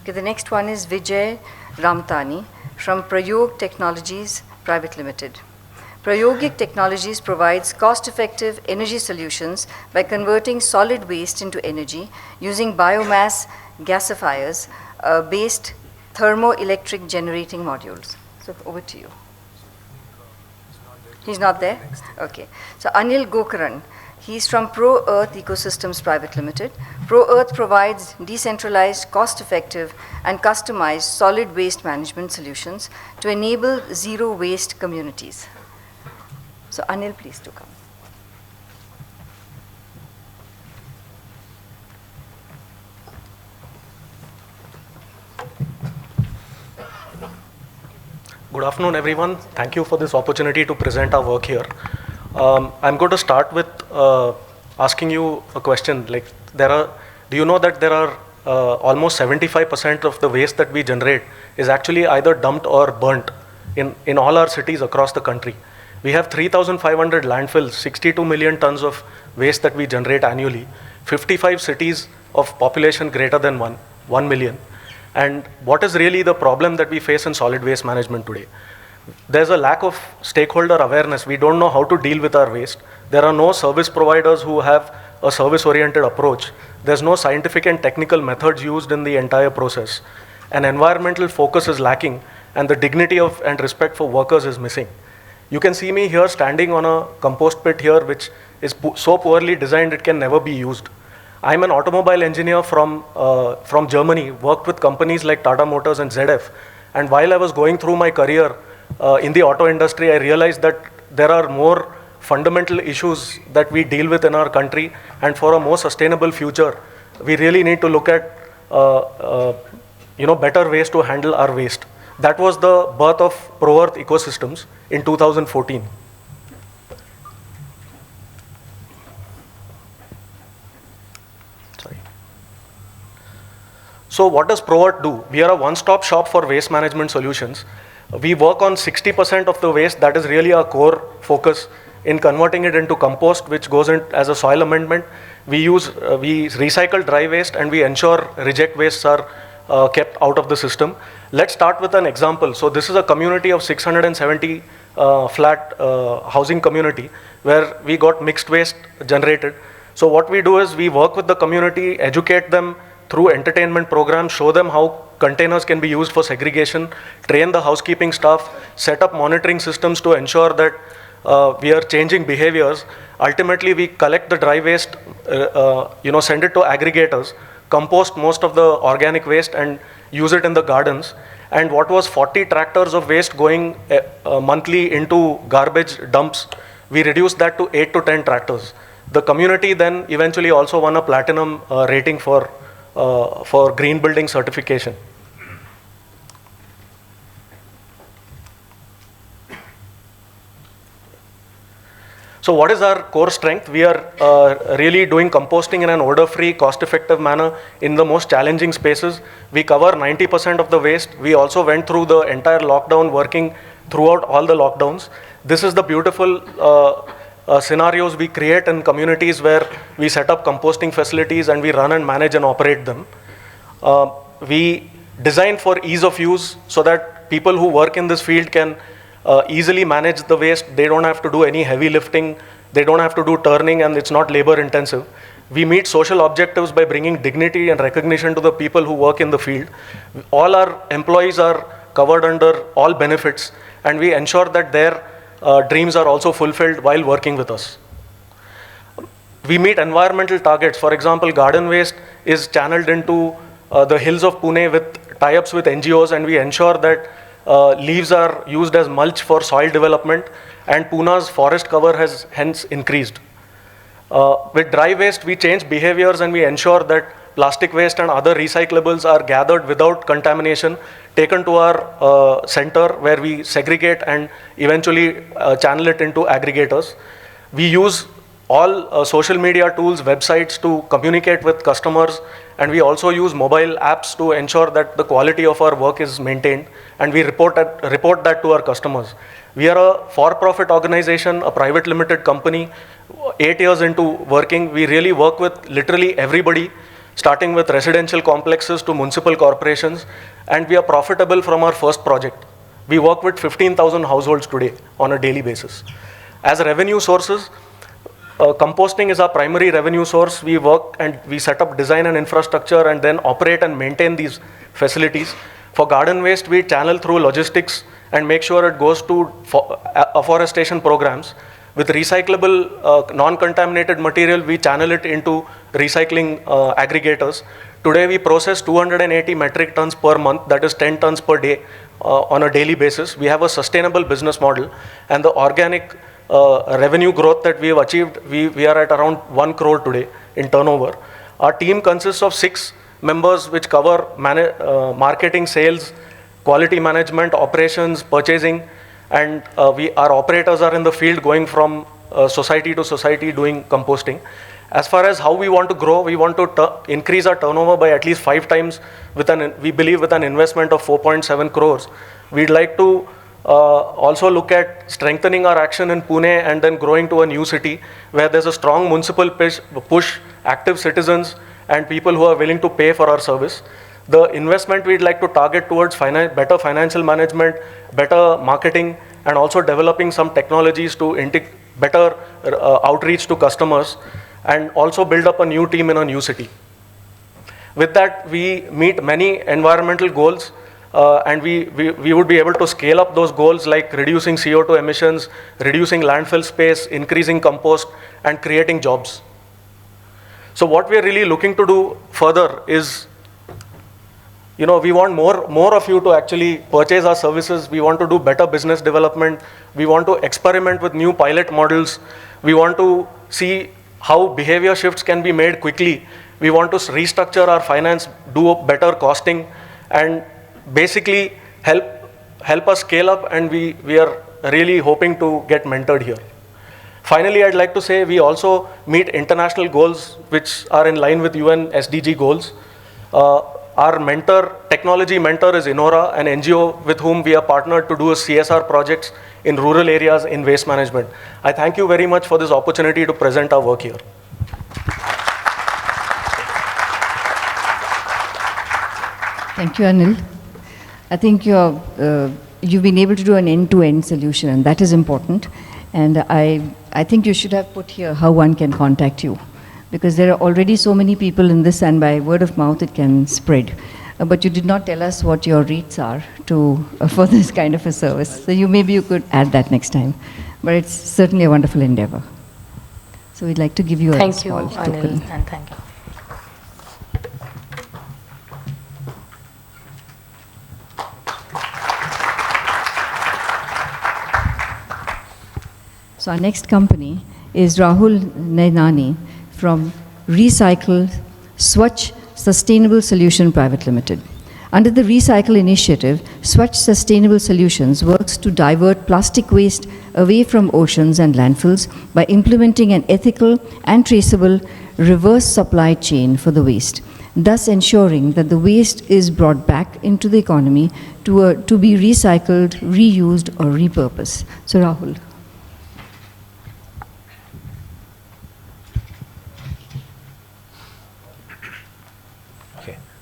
Okay, the next one is Vijay Ramtani from Prayog Technologies Private Limited. Prayogic Technologies provides cost-effective energy solutions by converting solid waste into energy using biomass gasifiers based thermoelectric generating modules. So over to you. He's not there? Okay. So Anil Gokaran, he's from Pro Earth Ecosystems Private Limited. Pro Earth provides decentralized, cost-effective, and customized solid waste management solutions to enable zero waste communities. So Anil, please do come. Good afternoon, everyone. Thank you for this opportunity to present our work here. I'm going to start with asking you a question. Like, do you know that there are almost 75% of the waste that we generate is actually either dumped or burnt in all our cities across the country. We have 3,500 landfills, 62 million tons of waste that we generate annually, 55 cities of population greater than 1 million. And what is really the problem that we face in solid waste management today? There's a lack of stakeholder awareness. We don't know how to deal with our waste. There are no service providers who have a service-oriented approach. There's no scientific and technical methods used in the entire process. An environmental focus is lacking, and the dignity of and respect for workers is missing. You can see me here standing on a compost pit here, which is so poorly designed it can never be used. I'm an automobile engineer from Germany, worked with companies like Tata Motors and ZF. And while I was going through my career in the auto industry, I realized that there are more fundamental issues that we deal with in our country. And for a more sustainable future, we really need to look at better ways to handle our waste. That was the birth of Pro Earth Ecosystems in 2014. So what does Pro Earth do? We are a one-stop shop for waste management solutions. We work on 60% of the waste. That is really our core focus in converting it into compost, which goes in as a soil amendment. We recycle dry waste, and we ensure reject wastes are kept out of the system. Let's start with an example. So this is a community of 670 flat housing community where we got mixed waste generated. So what we do is we work with the community, educate them through entertainment programs, show them how containers can be used for segregation, train the housekeeping staff, set up monitoring systems to ensure that we are changing behaviors. Ultimately, we collect the dry waste, send it to aggregators, compost most of the organic waste and use it in the gardens. And what was 40 tractors of waste going monthly into garbage dumps, we reduced that to 8 to 10 tractors. The community then eventually also won a platinum rating for green building certification. So what is our core strength? We are really doing composting in an odor-free, cost-effective manner in the most challenging spaces. We cover 90% of the waste. We also went through the entire lockdown, working throughout all the lockdowns. This is the beautiful scenarios we create in communities where we set up composting facilities and we run and manage and operate them. We design for ease of use so that people who work in this field can easily manage the waste. They don't have to do any heavy lifting. They don't have to do turning, and it's not labor intensive. We meet social objectives by bringing dignity and recognition to the people who work in the field. All our employees are covered under all benefits, and we ensure that their dreams are also fulfilled while working with us. We meet environmental targets. For example, garden waste is channeled into the hills of Pune with tie-ups with NGOs, and we ensure that leaves are used as mulch for soil development, and Pune's forest cover has hence increased. With dry waste, we change behaviors and we ensure that plastic waste and other recyclables are gathered without contamination, taken to our center where we segregate and eventually channel it into aggregators. We use all social media tools, websites to communicate with customers, and we also use mobile apps to ensure that the quality of our work is maintained, and we report that to our customers. We are a for-profit organization, a private limited company. 8 years into working, we really work with literally everybody, starting with residential complexes to municipal corporations, and we are profitable from our first project. We work with 15,000 households today on a daily basis. As revenue sources, composting is our primary revenue source. We work and we set up design and infrastructure and then operate and maintain these facilities. For garden waste, we channel through logistics and make sure it goes to afforestation programs. With recyclable, non-contaminated material, we channel it into recycling aggregators. Today, we process 280 metric tons per month, that is 10 tons per day on a daily basis. We have a sustainable business model, and the organic revenue growth that we have achieved, we are at around 1 crore today in turnover. Our team consists of 6 members which cover marketing, sales, quality management, operations, purchasing, and our operators are in the field going from society to society doing composting. As far as how we want to grow, we want to increase our turnover by at least 5 times we believe with an investment of 4.7 crores. We'd like to also look at strengthening our action in Pune and then growing to a new city where there's a strong municipal push, active citizens, and people who are willing to pay for our service. The investment we'd like to target towards better financial management, better marketing, and also developing some technologies to better outreach to customers, and also build up a new team in a new city. With that, we meet many environmental goals, and we would be able to scale up those goals like reducing CO2 emissions, reducing landfill space, increasing compost, and creating jobs. So what we are really looking to do further is, we want more of you to actually purchase our services. We want to do better business development. We want to experiment with new pilot models. We want to see how behavior shifts can be made quickly. We want to restructure our finance, do better costing, and basically help us scale up, and we are really hoping to get mentored here. Finally, I'd like to say we also meet international goals which are in line with UN SDG goals. Our technology mentor is Inora, an NGO with whom we are partnered to do CSR projects in rural areas in waste management. I thank you very much for this opportunity to present our work here. Thank you, Anil. I think you've been able to do an end-to-end solution, and that is important. And I think you should have put here how one can contact you, because there are already so many people in this, and by word of mouth it can spread. But you did not tell us what your rates are for this kind of a service. So maybe you could add that next time. But it's certainly a wonderful endeavor. So we'd like to give you a small token. Thank you, Anil, and thank you. So our next company is Rahul Nainani from Recycle Swachh Sustainable Solution Private Limited. Under the Recycle initiative, Swachh Sustainable Solutions works to divert plastic waste away from oceans and landfills by implementing an ethical and traceable reverse supply chain for the waste, thus ensuring that the waste is brought back into the economy to be recycled, reused, or repurposed. So Rahul.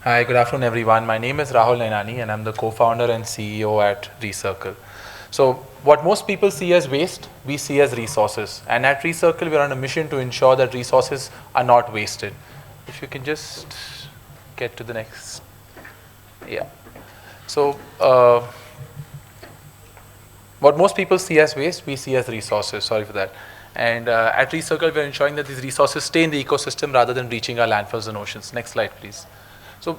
Hi, good afternoon everyone. My name is Rahul Nainani and I'm the co-founder and CEO at Recircle. So what most people see as waste, we see as resources. And at Recircle, we're on a mission to ensure that resources are not wasted. If you can just get to the next. Yeah. So what most people see as waste, we see as resources. Sorry for that. And at Recircle, we're ensuring that these resources stay in the ecosystem rather than reaching our landfills and oceans. Next slide, please. So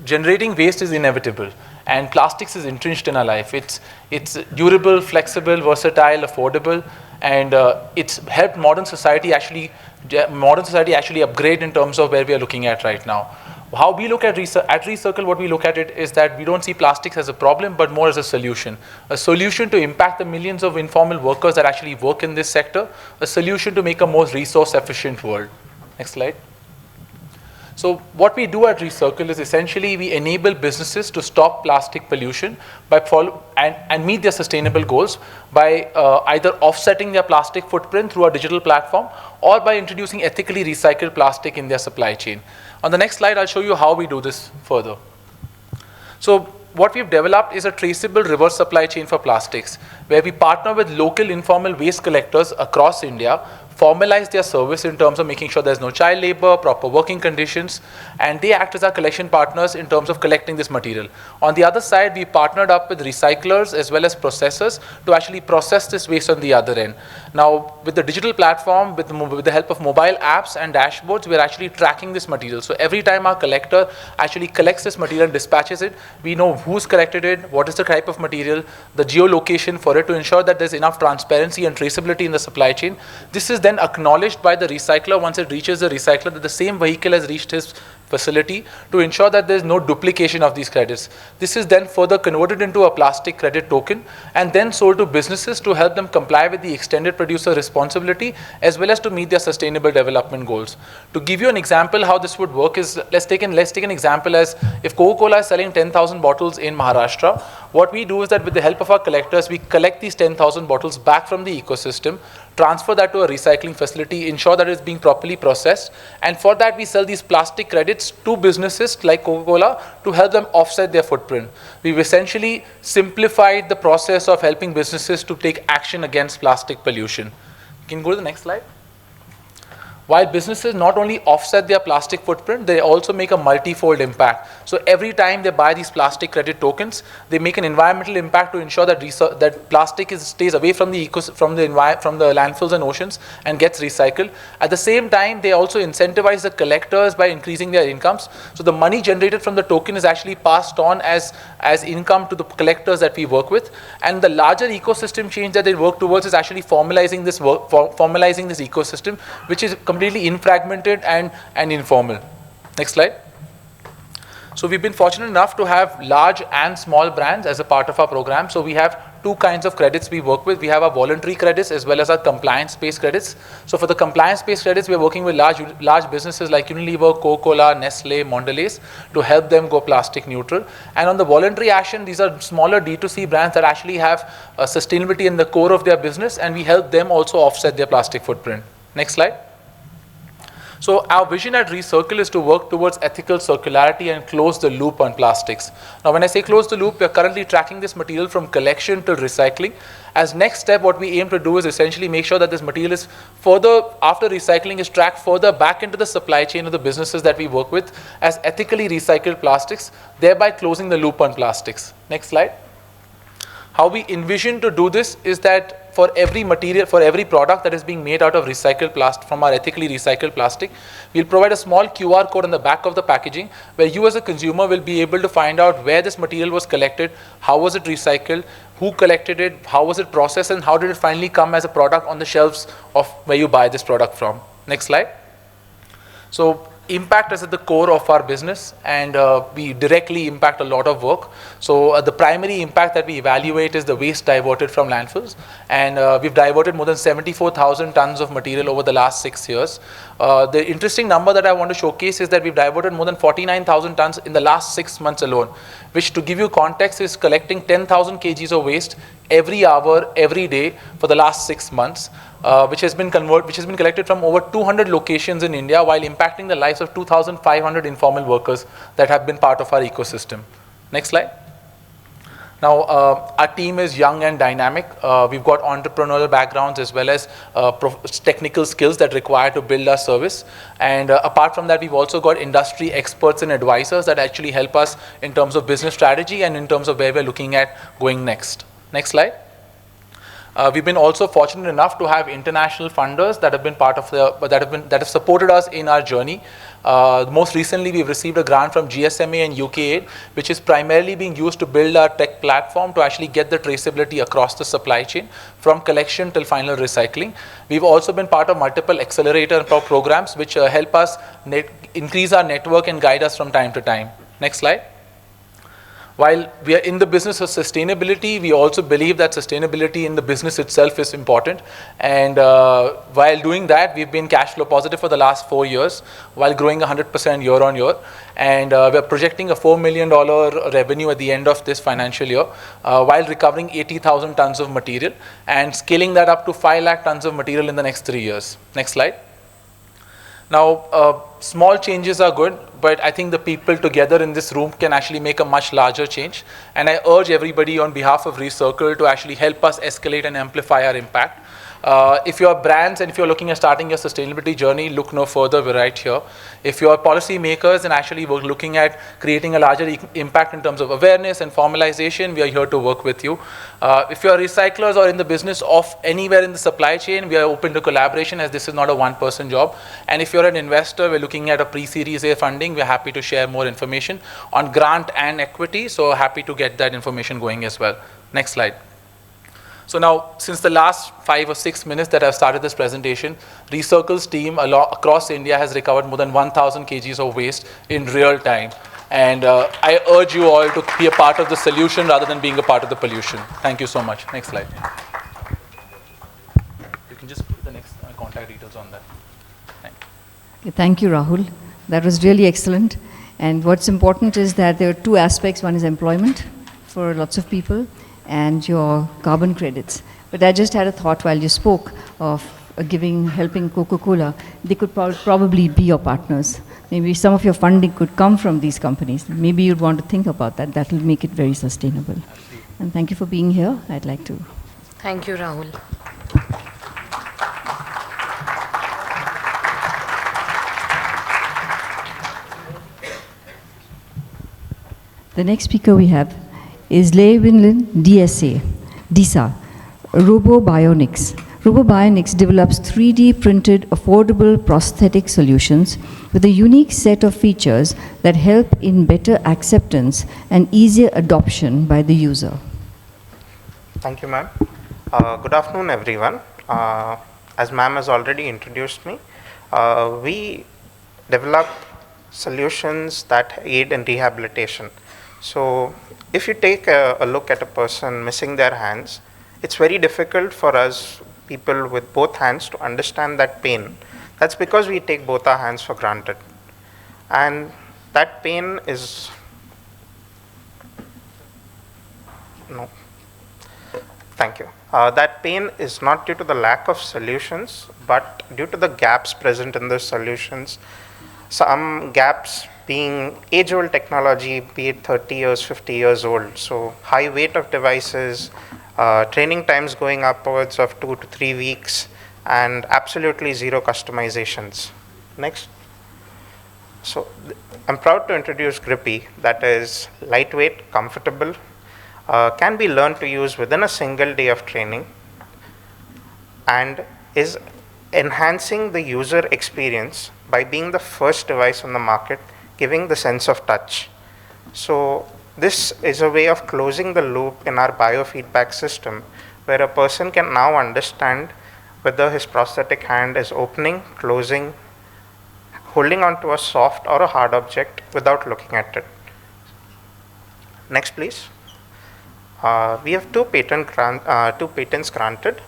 generating waste is inevitable, and plastics is entrenched in our life. It's durable, flexible, versatile, affordable, and it's helped modern society actually upgrade in terms of where we are looking at right now. How we look at Recircle, what we look at it is that we don't see plastics as a problem, but more as a solution to impact the millions of informal workers that actually work in this sector, a solution to make a more resource efficient world. Next slide. So what we do at Recircle is essentially we enable businesses to stop plastic pollution by and meet their sustainable goals by either offsetting their plastic footprint through our digital platform or by introducing ethically recycled plastic in their supply chain. On the next slide, I'll show you how we do this further. So what we've developed is a traceable reverse supply chain for plastics, where we partner with local informal waste collectors across India formalize their service in terms of making sure there's no child labor, proper working conditions, and they act as our collection partners in terms of collecting this material. On the other side, we partnered up with recyclers as well as processors to actually process this waste on the other end. Now, with the digital platform, with the help of mobile apps and dashboards, we're actually tracking this material. So every time our collector actually collects this material and dispatches it, we know who's collected it, what is the type of material, the geolocation for it, to ensure that there's enough transparency and traceability in the supply chain. This is then acknowledged by the recycler once it reaches the recycler that the same vehicle has reached his facility, to ensure that there is no duplication of these credits. This is then further converted into a plastic credit token and then sold to businesses to help them comply with the extended producer responsibility as well as to meet their sustainable development goals. To give you an example how this would work is, let's take an example as if Coca-Cola is selling 10,000 bottles in Maharashtra. What we do is that with the help of our collectors, we collect these 10,000 bottles back from the ecosystem, transfer that to a recycling facility, ensure that it's being properly processed, and for that we sell these plastic credits to businesses like Coca-Cola to help them offset their footprint. We've essentially simplified the process of helping businesses to take action against plastic pollution. You can go to the next slide. While businesses not only offset their plastic footprint, they also make a multi-fold impact. So every time they buy these plastic credit tokens, they make an environmental impact to ensure that that plastic stays away from the landfills and oceans and gets recycled. At the same time, they also incentivize the collectors by increasing their incomes. So the money generated from the token is actually passed on as income to the collectors that we work with. And the larger ecosystem change that they work towards is actually formalizing this ecosystem, which is completely infragmented and informal. Next slide. So we've been fortunate enough to have large and small brands as a part of our program. So we have two kinds of credits we work with. We have our voluntary credits as well as our compliance-based credits. So for the compliance-based credits, we are working with large businesses like Unilever, Coca-Cola, Nestle, Mondelez to help them go plastic neutral. And on the voluntary action, these are smaller D2C brands that actually have sustainability in the core of their business, and we help them also offset their plastic footprint. Next slide. So our vision at Recircle is to work towards ethical circularity and close the loop on plastics. Now when I say close the loop, we are currently tracking this material from collection to recycling. As next step, what we aim to do is essentially make sure that this material is further, after recycling, is tracked further back into the supply chain of the businesses that we work with as ethically recycled plastics, thereby closing the loop on plastics. Next slide. How we envision to do this is that for every material, for every product that is being made out of recycled plastic, from our ethically recycled plastic, we'll provide a small QR code on the back of the packaging where you as a consumer will be able to find out where this material was collected, how was it recycled, who collected it, how was it processed, and how did it finally come as a product on the shelves of where you buy this product from. Next slide. So impact is at the core of our business, and we directly impact a lot of work. So the primary impact that we evaluate is the waste diverted from landfills, and we've diverted more than 74,000 tons of material over the last 6 years. The interesting number that I want to showcase is that we've diverted more than 49,000 tons in the last 6 months alone, which, to give you context, is collecting 10,000 kgs of waste every hour, every day for the last 6 months. Which has been collected from over 200 locations in India, while impacting the lives of 2,500 informal workers that have been part of our ecosystem. Next slide. Now, our team is young and dynamic. We've got entrepreneurial backgrounds as well as technical skills that require to build our service. And apart from that, we've also got industry experts and advisors that actually help us in terms of business strategy and in terms of where we're looking at going next. Next slide. We've been also fortunate enough to have international funders that have been part of that have supported us in our journey. Most recently, we've received a grant from GSMA and UKAID, which is primarily being used to build our tech platform to actually get the traceability across the supply chain from collection till final recycling. We've also been part of multiple accelerator programs which help us increase our network and guide us from time to time. Next slide. While we are in the business of sustainability, we also believe that sustainability in the business itself is important. And while doing that, we've been cash flow positive for the last 4 years, while growing 100% year on year. And we're projecting a $4 million revenue at the end of this financial year, while recovering 80,000 tons of material and scaling that up to 5 lakh tons of material in the next 3 years. Next slide. Now, small changes are good, but I think the people together in this room can actually make a much larger change. And I urge everybody on behalf of Recircle to actually help us escalate and amplify our impact. If you are brands and if you're looking at starting your sustainability journey, look no further, we're right here. If you are policy makers and actually we're looking at creating a larger impact in terms of awareness and formalization, we are here to work with you. If you are recyclers or in the business of anywhere in the supply chain, we are open to collaboration, as this is not a one-person job. And if you're an investor, we're looking at a pre-series A funding, we're happy to share more information on grant and equity, so happy to get that information going as well. Next slide. So now, since the last 5 or 6 minutes that I've started this presentation, Recircle's team across India has recovered more than 1,000 kgs of waste in real time. And I urge you all to be a part of the solution rather than being a part of the pollution. Thank you so much. Next slide. You can just put the next contact details on that. Thank you. Okay, thank you, Rahul. That was really excellent. And what's important is that there are two aspects. One is employment for lots of people, and your carbon credits. But I just had a thought while you spoke of helping Coca-Cola. They could probably be your partners. Maybe some of your funding could come from these companies. Maybe you'd want to think about that. That will make it very sustainable. And thank you for being here. I'd like to. Thank you, Rahul. The next speaker we have is Lewinlin DISA, RoboBionics. RoboBionics develops 3D printed affordable prosthetic solutions with a unique set of features that help in better acceptance and easier adoption by the user. Thank you, ma'am. Good afternoon, everyone. As ma'am has already introduced me, we develop solutions that aid in rehabilitation. So if you take a look at a person missing their hands, it's very difficult for us people with both hands to understand that pain. That's because we take both our hands for granted. And that pain is, no, thank you. That pain is not due to the lack of solutions, but due to the gaps present in those solutions. Some gaps being age-old technology, be it 30 years, 50 years old. So high weight of devices, training times going upwards of 2 to 3 weeks, and absolutely zero customizations. Next. So I'm proud to introduce Grippy, that is lightweight, comfortable, can be learned to use within a single day of training, and is enhancing the user experience by being the first device on the market, giving the sense of touch. So this is a way of closing the loop in our biofeedback system, where a person can now understand whether his prosthetic hand is opening, closing, holding onto a soft or a hard object without looking at it. Next, please. We have two patents granted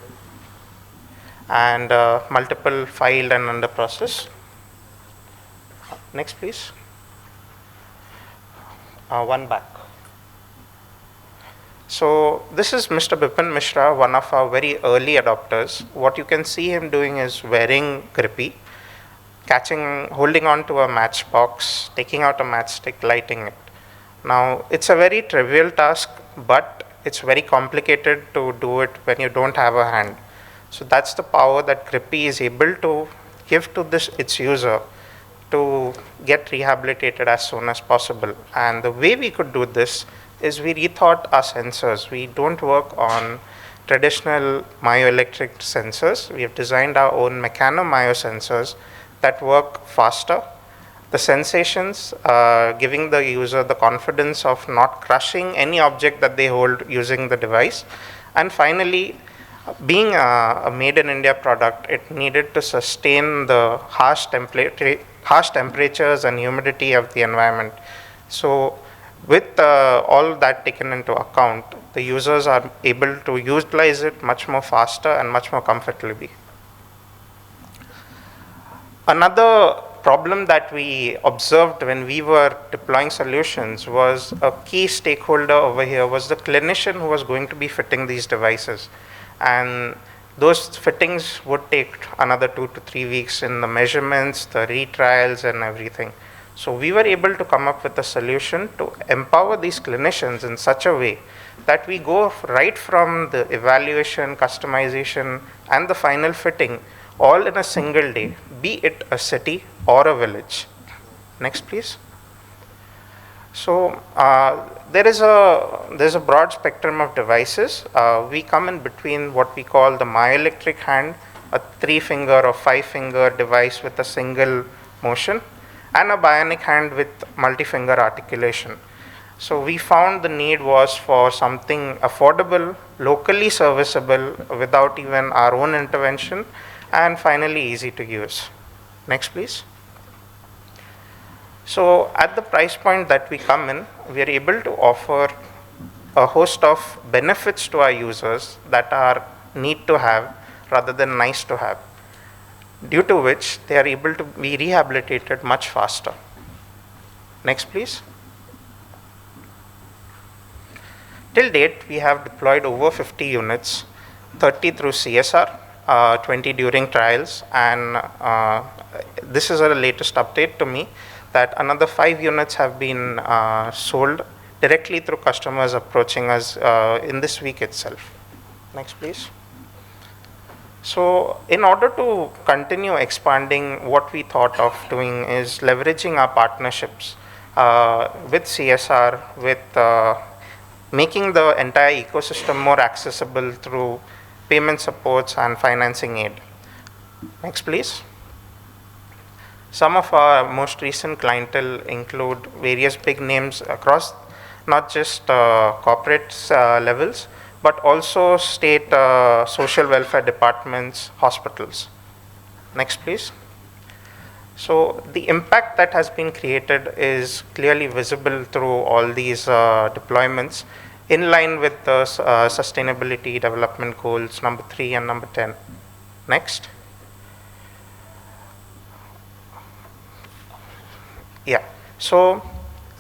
and multiple filed and under process. Next, please. One back. So this is Mr. Bipin Mishra, one of our very early adopters. What you can see him doing is wearing Grippy, holding on to a matchbox, taking out a matchstick, lighting it. Now, it's a very trivial task, but it's very complicated to do it when you don't have a hand. So that's the power that Grippy is able to give to its user to get rehabilitated as soon as possible. And the way we could do this is we rethought our sensors. We don't work on traditional myoelectric sensors. We have designed our own mechano-myo sensors that work faster. The sensations, giving the user the confidence of not crushing any object that they hold using the device. And finally, being a made in India product, it needed to sustain the harsh temperatures and humidity of the environment. So with all that taken into account, the users are able to utilize it much more faster and much more comfortably. Another problem that we observed when we were deploying solutions was a key stakeholder over here was the clinician who was going to be fitting these devices. And those fittings would take another 2 to 3 weeks in the measurements, the retrials and everything. So we were able to come up with a solution to empower these clinicians in such a way that we go right from the evaluation, customization, and the final fitting all in a single day, be it a city or a village. Next, please. So there's a broad spectrum of devices. We come in between what we call the myoelectric hand, a 3-finger or 5-finger device with a single motion, and a bionic hand with multi-finger articulation. So we found the need was for something affordable, locally serviceable, without even our own intervention, and finally easy to use. Next, please. So at the price point that we come in, we are able to offer a host of benefits to our users that are need to have rather than nice to have, due to which they are able to be rehabilitated much faster. Next, please. Till date, we have deployed over 50 units, 30 through CSR, 20 during trials, and this is a latest update to me that another 5 units have been sold directly through customers approaching us in this week itself. Next, please. So in order to continue expanding, what we thought of doing is leveraging our partnerships with CSR, with making the entire ecosystem more accessible through payment supports and financing aid. Next, please. Some of our most recent clientele include various big names across not just corporate levels, but also state social welfare departments, hospitals. Next, please. So the impact that has been created is clearly visible through all these deployments in line with the sustainability development goals number 3 and number 10. Next. Yeah, so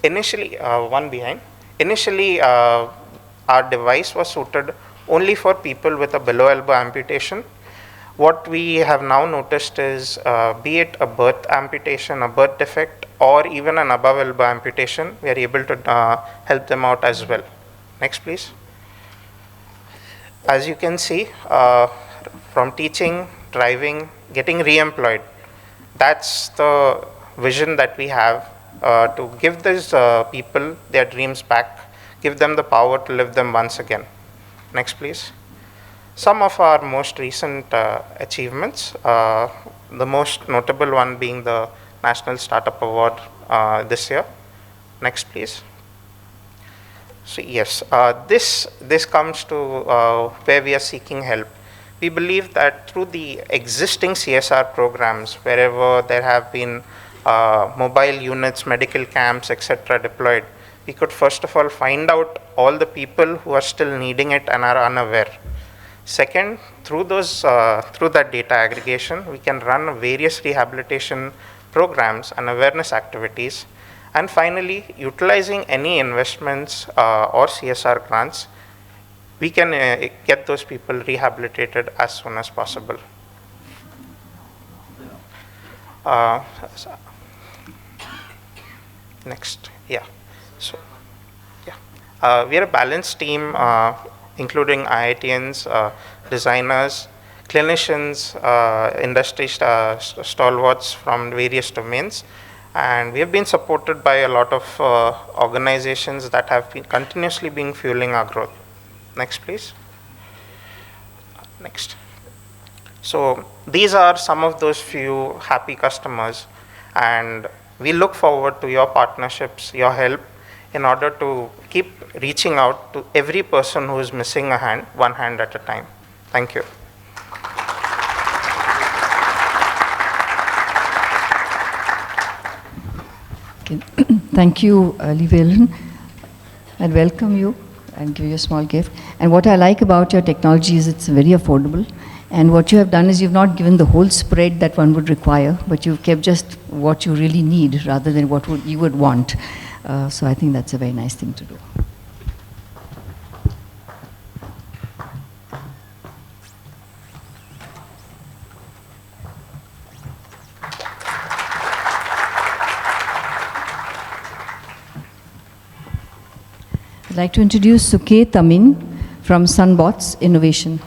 initially, one behind, initially our device was suited only for people with a below elbow amputation. What we have now noticed is, be it a birth amputation, a birth defect, or even an above elbow amputation, we are able to help them out as well. Next, please. As you can see, from teaching, driving, getting re-employed, that's the vision that we have to give these people their dreams back, give them the power to live them once again. Next, please. Some of our most recent achievements, the most notable one being the National Startup Award this year. Next, please. So yes, this comes to where we are seeking help. We believe that through the existing CSR programs, wherever there have been mobile units, medical camps, etc. deployed, we could first of all find out all the people who are still needing it and are unaware. Second, through that data aggregation, we can run various rehabilitation programs and awareness activities. And finally, utilizing any investments or CSR grants, we can get those people rehabilitated as soon as possible. Next, yeah. So, yeah, we are a balanced team, including IITians, designers, clinicians, industry stalwarts from various domains. And we have been supported by a lot of organizations that have been continuously been fueling our growth. Next, please. Next. So these are some of those few happy customers, and we look forward to your partnerships, your help, in order to keep reaching out to every person who is missing a hand, one hand at a time. Thank you. Thank you, Livelan. I'd welcome you and give you a small gift. And what I like about your technology is it's very affordable. And what you have done is you've not given the whole spread that one would require, but you've kept just what you really need rather than what you would want. So I think that's a very nice thing to do. I'd like to introduce Suke Tamin from Sunbots Innovation.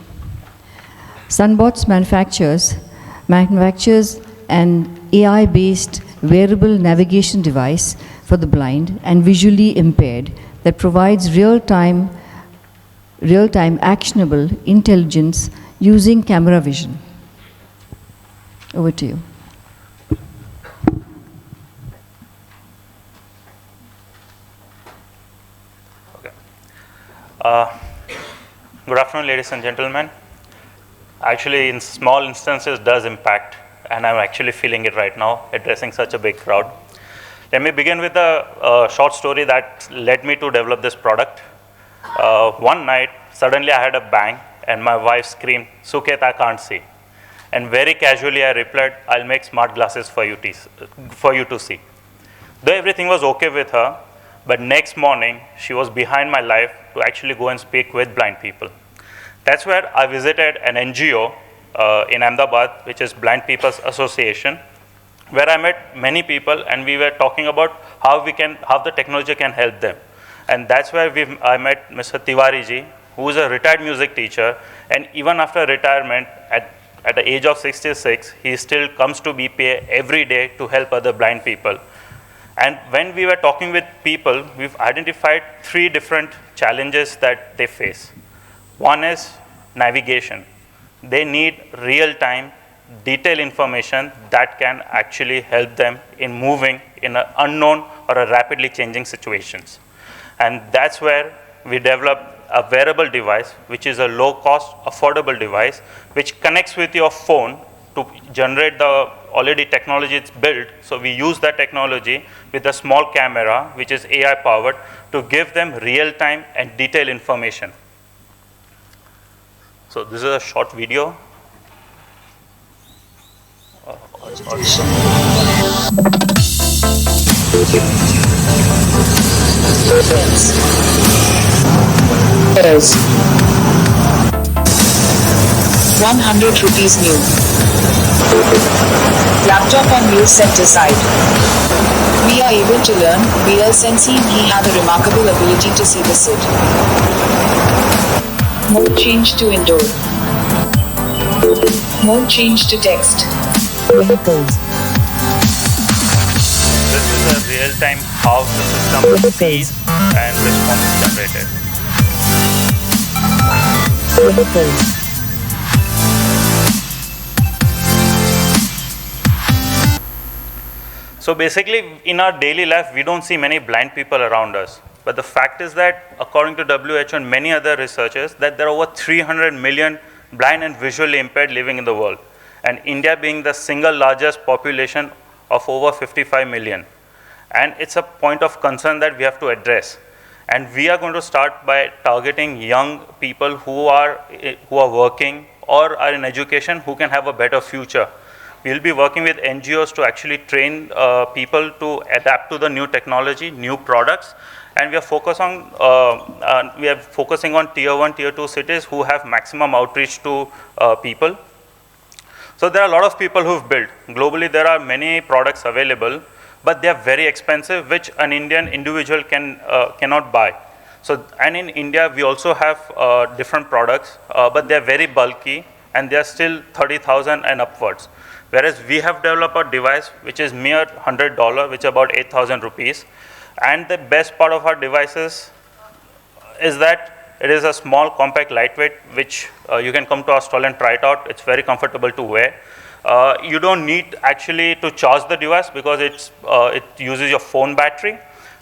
Sunbots manufactures an AI-based wearable navigation device for the blind and visually impaired that provides real-time actionable intelligence using camera vision. Over to you. Good afternoon, ladies and gentlemen. Actually, in small instances does impact, and I'm actually feeling it right now, addressing such a big crowd. Let me begin with a short story that led me to develop this product. One night, suddenly I had a bang, and my wife screamed, "Suket, I can't see." And very casually I replied, "I'll make smart glasses for you to see." Though everything was okay with her, but next morning, she was behind my life to actually go and speak with blind people. That's where I visited an NGO in Ahmedabad, which is Blind People's Association, where I met many people, and we were talking about how the technology can help them. And that's where I met Mr. Tiwari ji, who is a retired music teacher, and even after retirement, at the age of 66, he still comes to BPA every day to help other blind people. And when we were talking with people, we've identified 3 different challenges that they face. One is navigation. They need real-time, detailed information that can actually help them in moving in an unknown or a rapidly changing situations. And that's where we developed a wearable device, which is a low-cost, affordable device, which connects with your phone to generate the already technology it's built. So we use that technology with a small camera, which is AI powered, to give them real-time and detailed information. So this is a short video. Is 100 rupees new. Laptop on wheels set aside. We are able to learn, BL Sensi, we have a remarkable ability to see the SID. Mode change to indoor. Mode change to text. Vehicles. This is a real-time how the system sees and response is generated. Vehicles. So basically, in our daily life, we don't see many blind people around us. But the fact is that, according to WHO and many other researchers, that there are over 300 million blind and visually impaired living in the world. And India being the single largest population of over 55 million. And it's a point of concern that we have to address. And we are going to start by targeting young people who are working or are in education who can have a better future. We'll be working with NGOs to actually train people to adapt to the new technology, new products, and we are focusing on tier 1, tier 2 cities who have maximum outreach to people. So there are a lot of people who've built. Globally, there are many products available, but they are very expensive, which an Indian individual cannot buy. So, and in India, we also have different products, but they are very bulky, and they are still 30,000 and upwards. Whereas we have developed a device which is mere $100, which is about 8,000 rupees. And the best part of our devices is that it is a small, compact, lightweight, which you can come to our stall and try it out. It's very comfortable to wear. You don't need actually to charge the device because it uses your phone battery.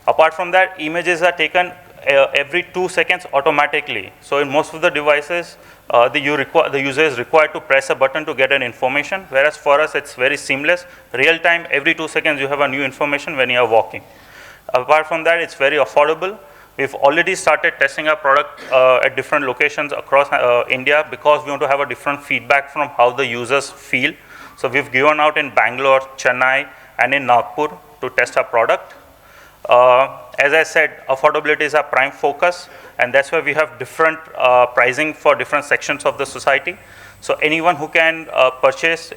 Apart from that, images are taken every 2 seconds automatically. So in most of the devices, the user is required to press a button to get an information, whereas for us it's very seamless. Real time, every 2 seconds you have a new information when you are walking. Apart from that, it's very affordable. We've already started testing our product at different locations across India because we want to have a different feedback from how the users feel. So we've given out in Bangalore, Chennai, and in Nagpur to test our product. As I said, affordability is our prime focus, and that's why we have different pricing for different sections of the society. So anyone who can purchase,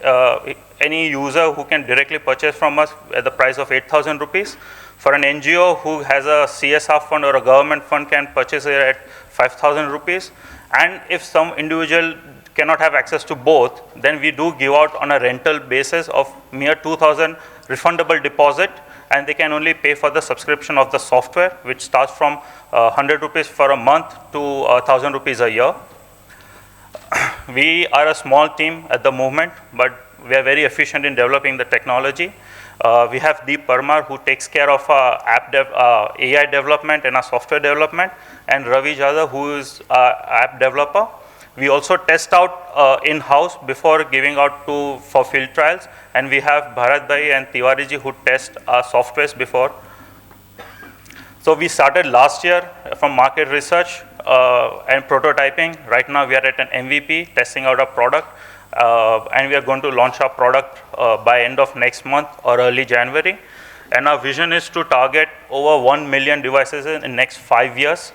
any user who can directly purchase from us at the price of 8,000 rupees. For an NGO who has a CSR fund or a government fund can purchase it at 5,000 rupees. And if some individual cannot have access to both, then we do give out on a rental basis of mere 2,000 refundable deposit, and they can only pay for the subscription of the software, which starts from 100 rupees for a month to 1,000 rupees a year. We are a small team at the moment, but we are very efficient in developing the technology. We have Deep Parmar, who takes care of AI development and our software development, and Ravi Jadhav, who is app developer. We also test out in-house before giving out for field trials, and we have Bharat Bhai and Tiwari ji who test our softwares before. So we started last year from market research and prototyping. Right now we are at an MVP, testing out a product, and we are going to launch our product by end of next month or early January. And our vision is to target over 1 million devices in next 5 years.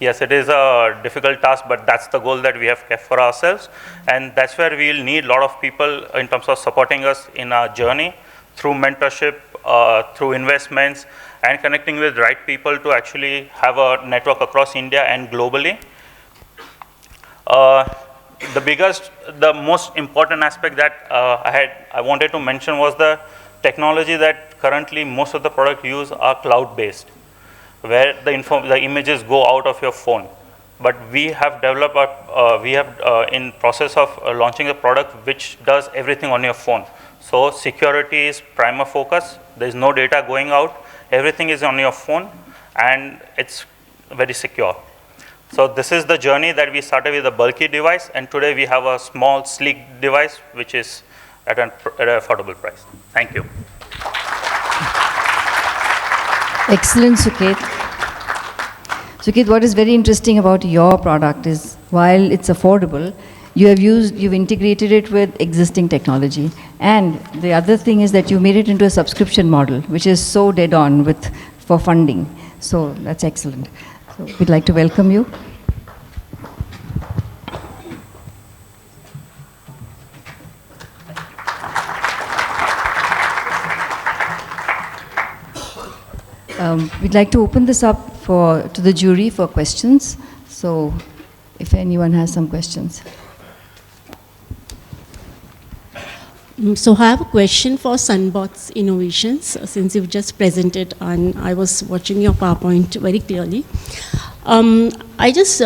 Yes, it is a difficult task, but that's the goal that we have kept for ourselves. And that's where we'll need a lot of people in terms of supporting us in our journey through mentorship, through investments, and connecting with right people to actually have a network across India and globally. The most important aspect that I wanted to mention was the technology that currently most of the products use are cloud-based, where the images go out of your phone. But we have developed, in process of launching a product which does everything on your phone. So security is prima focus. There is no data going out. Everything is on your phone, and it's very secure. So this is the journey that we started with a bulky device, and today we have a small, sleek device which is at an affordable price. Thank you. Excellent, Suket. Suket, what is very interesting about your product is while it's affordable, you've integrated it with existing technology. And the other thing is that you made it into a subscription model, which is so dead on for funding. So that's excellent. So we'd like to welcome you. We'd like to open this up to the jury for questions. So if anyone has some questions. So I have a question for Sunbot's innovations, since you've just presented and I was watching your PowerPoint very clearly. I just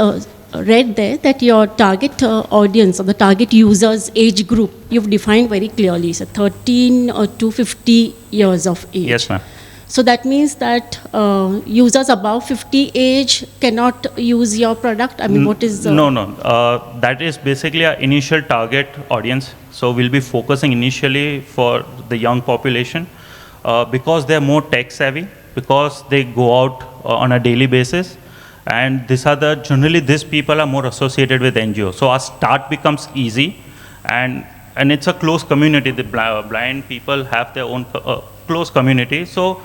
read there that your target audience or the target users age group, you've defined very clearly, so 13 to 50 years of age. Yes, ma'am. So that means that users above 50 age cannot use your product? I mean, what is the... No. That is basically our initial target audience. So we'll be focusing initially for the young population because they're more tech savvy, because they go out on a daily basis. And generally these people are more associated with NGO. So our start becomes easy, and it's a close community. The blind people have their own close community. So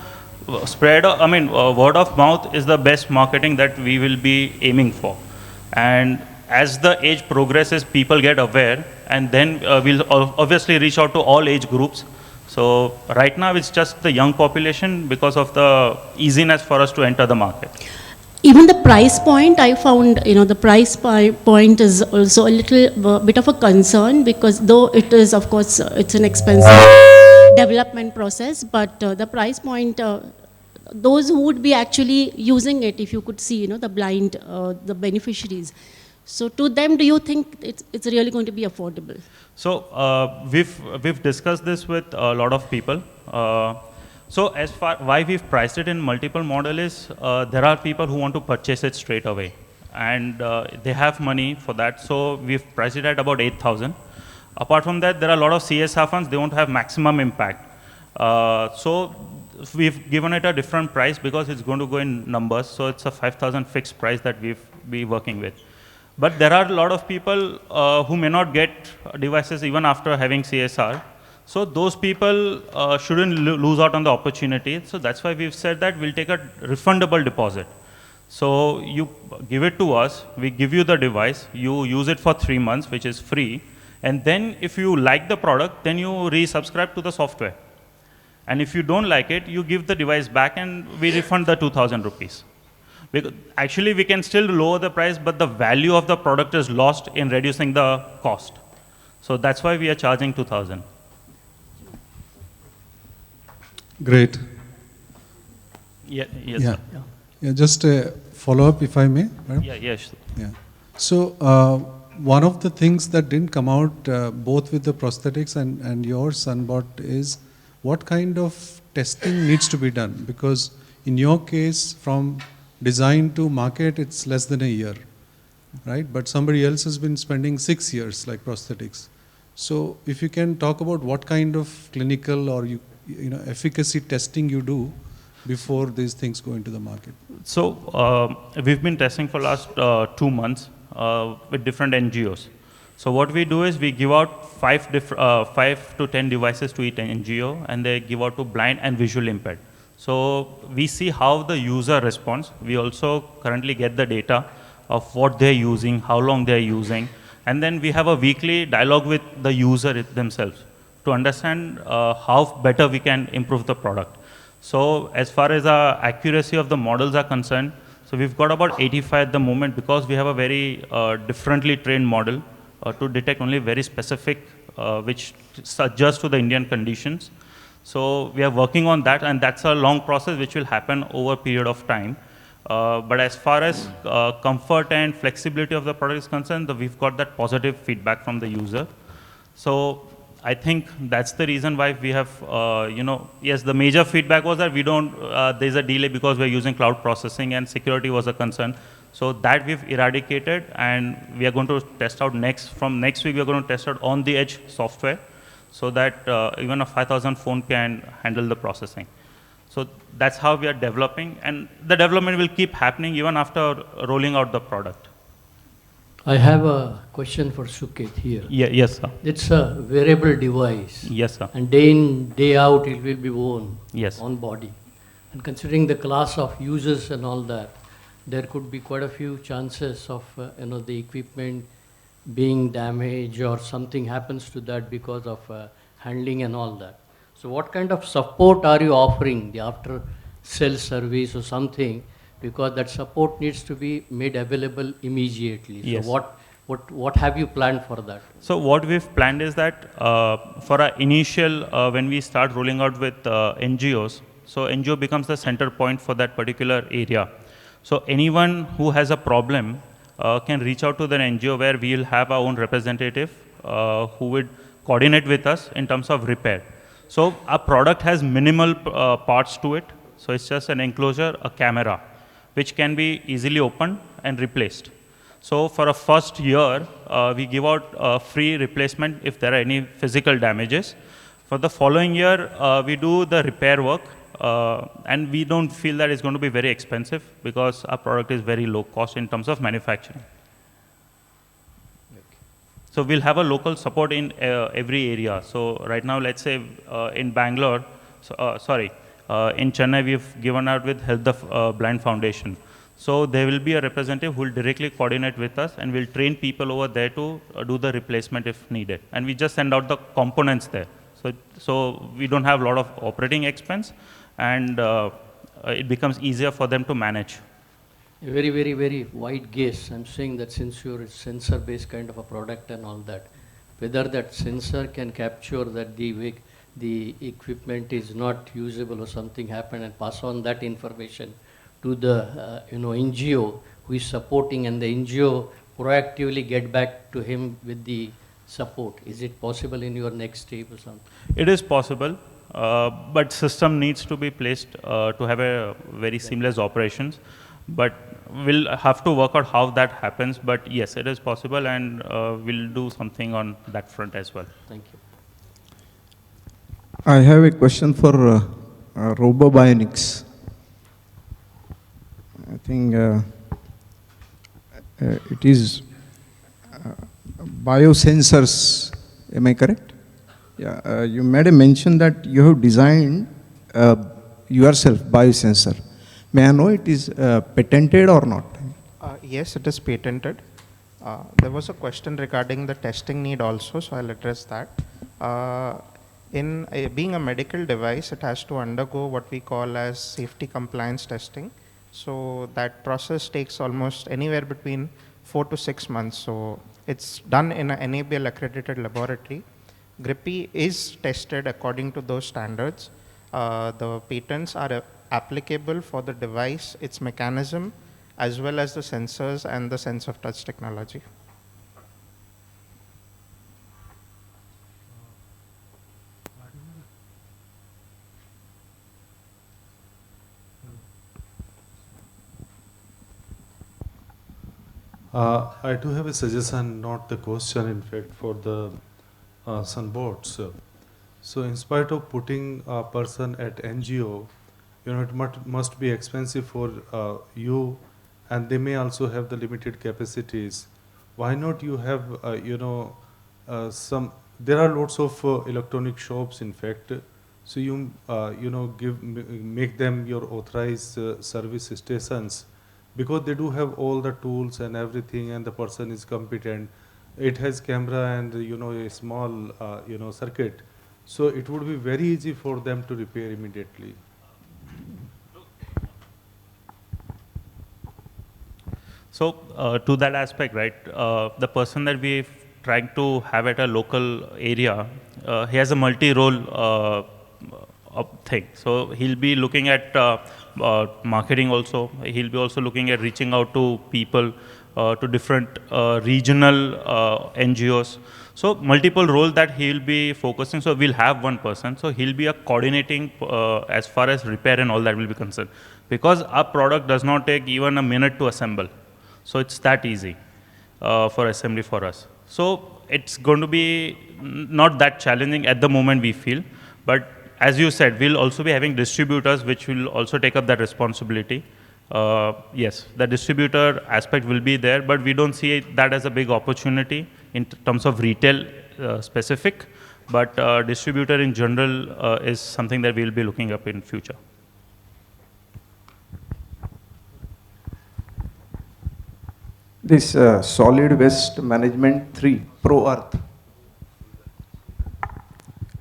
word of mouth is the best marketing that we will be aiming for. And as the age progresses, people get aware, and then we'll obviously reach out to all age groups. So right now it's just the young population because of the easiness for us to enter the market. Even the price point, I found, the price point is also a little bit of a concern, because though it is, of course, it's an expensive development process, but the price point, those who would be actually using it, if you could see, the blind, the beneficiaries. So to them, do you think it's really going to be affordable? So we've discussed this with a lot of people. So as far why we've priced it in multiple model is there are people who want to purchase it straight away, and they have money for that. So we've priced it at about 8,000. Apart from that, there are a lot of CSR funds. They won't have maximum impact. So we've given it a different price because it's going to go in numbers. So it's a 5,000 fixed price that we've be working with. But there are a lot of people who may not get devices even after having CSR. So those people shouldn't lose out on the opportunity. So that's why we've said that we'll take a refundable deposit. So you give it to us, we give you the device, you use it for 3 months, which is free. And then if you like the product, then you resubscribe to the software. And if you don't like it, you give the device back and we refund the 2,000 rupees. Because actually, we can still lower the price, but the value of the product is lost in reducing the cost. So that's why we are charging 2,000. Great. Yeah, yes, Yeah. sir. Yeah, just a follow-up, if I may. Madam? Yeah, yes. Yeah. So, one of the things that didn't come out, both with the prosthetics and your Sunbot, is what kind of testing needs to be done? Because in your case, from design to market, it's less than a year, right? But somebody else has been spending 6 years, like prosthetics. So, if you can talk about what kind of clinical or efficacy testing you do before these things go into the market. So we've been testing for last 2 months with different NGOs. So what we do is we give out 5 to 10 devices to each NGO, and they give out to blind and visually impaired. So we see how the user responds. We also currently get the data of what they're using, how long they're using, and then we have a weekly dialogue with the user themselves to understand how better we can improve the product. So as far as the accuracy of the models are concerned, so we've got about 85 at the moment, because we have a very differently trained model to detect only very specific, which adjusts to the Indian conditions. So we are working on that, and that's a long process which will happen over a period of time. But as far as comfort and flexibility of the product is concerned, we've got that positive feedback from the user. So I think that's the reason why we have, yes, the major feedback was that we don't, there's a delay because we're using cloud processing and security was a concern. So that we've eradicated, and we are going to test out from next week, we're going to test out on the edge software so that even a 5,000 phone can handle the processing. So that's how we are developing, and the development will keep happening even after rolling out the product. I have a question for Suket here. Yes, sir. It's a wearable device. Yes, sir. And day in, day out, it will be worn yes. on body. And considering the class of users and all that, there could be quite a few chances of the equipment being damaged or something happens to that because of handling and all that. So what kind of support are you offering, the after sale service or something? Because that support needs to be made available immediately. Yes. So what have you planned for that? So what we've planned is that for our initial, when we start rolling out with NGOs, so NGO becomes the center point for that particular area. So anyone who has a problem can reach out to the NGO, where we will have our own representative who would coordinate with us in terms of repair. So our product has minimal parts to it. So it's just an enclosure, a camera, which can be easily opened and replaced. So for a first year, we give out free replacement if there are any physical damages. For the following year, we do the repair work, and we don't feel that it's going to be very expensive because our product is very low cost in terms of manufacturing. So we'll have a local support in every area. So right now, let's say in Bangalore, in Chennai, we've given out with Help the Blind Foundation. So there will be a representative who will directly coordinate with us, and we'll train people over there to do the replacement if needed. And we just send out the components there. So we don't have a lot of operating expense, and it becomes easier for them to manage. A very, very, very wide guess. I'm saying that since you're a sensor-based kind of a product and all that, whether that sensor can capture that the equipment is not usable or something happened and pass on that information to the NGO who is supporting, and the NGO proactively get back to him with the support. Is it possible in your next step or something? It is possible, but system needs to be placed to have a very seamless operations. But we'll have to work out how that happens. But yes, it is possible, and we'll do something on that front as well. Thank you. I have a question for RoboBionics. I think it is biosensors, am I correct? Yeah, you made a mention that you have designed yourself biosensor. May I know it is patented or not? Yes, it is patented. There was a question regarding the testing need also, so I'll address that. In being a medical device, it has to undergo what we call as safety compliance testing. So that process takes almost anywhere between 4 to 6 months. So it's done in an NABL accredited laboratory. GRIPI is tested according to those standards. The patents are applicable for the device, its mechanism, as well as the sensors and the sense of touch technology. I do have a suggestion, not the question, in fact, for the sunboards. So in spite of putting a person at NGO, it must be expensive for you, and they may also have the limited capacities. Why not you have, there are lots of electronic shops, in fact, so you, make them your authorized service stations, because they do have all the tools and everything, and the person is competent. It has camera and a small circuit, so it would be very easy for them to repair immediately. So to that aspect, right, the person that we trying to have at a local area, he has a multi-role thing. So he'll be looking at marketing also. He'll be also looking at reaching out to people, to different regional NGOs. So multiple roles that he'll be focusing. So we'll have one person. So he'll be a coordinating as far as repair and all that will be concerned. Because our product does not take even a minute to assemble. So it's that easy for assembly for us. So it's going to be not that challenging at the moment, we feel. But as you said, we'll also be having distributors which will also take up that responsibility. Yes, the distributor aspect will be there, but we don't see that as a big opportunity in terms of retail specific. But distributor in general is something that we'll be looking up in future. This solid waste management 3, Pro Earth.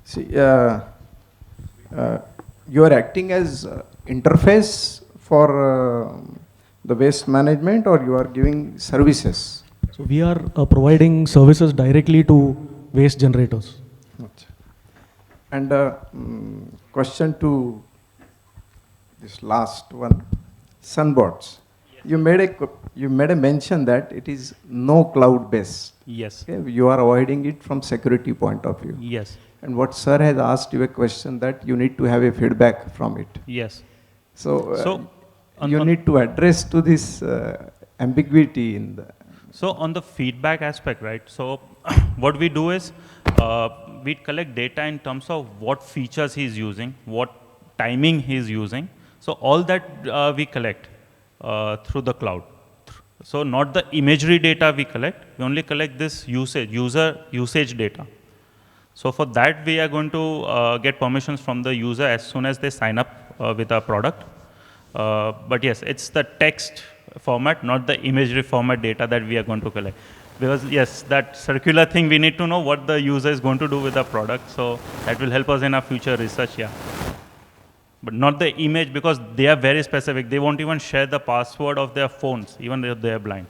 See, you are acting as interface for the waste management, or you are giving services? So we are providing services directly to waste generators. And question to this last one, sunboards. You made a mention that it is no cloud based. Yes. Okay? You are avoiding it from security point of view. Yes. And what sir has asked you a question that you need to have a feedback from it. Yes. So you need to address to this ambiguity in the. So on the feedback aspect, right? So what we do is we collect data in terms of what features he's using, what timing he's using. So all that we collect through the cloud. So not the imagery data we collect, we only collect this user usage data. So for that we are going to get permissions from the user as soon as they sign up with our product. But yes, it's the text format, not the imagery format data that we are going to collect. Because yes, that circular thing, we need to know what the user is going to do with the product. So that will help us in our future research, yeah. But not the image, because they are very specific. They won't even share the password of their phones, even if they are blind.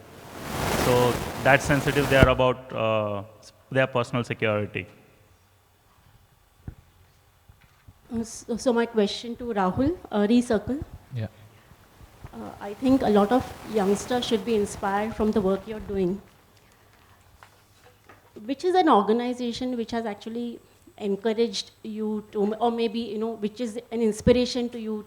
So that sensitive they are about their personal security. So my question to Rahul, Recircle. Yeah. I think a lot of youngsters should be inspired from the work you're doing. Which is an organization which has actually encouraged you to, or maybe, which is an inspiration to you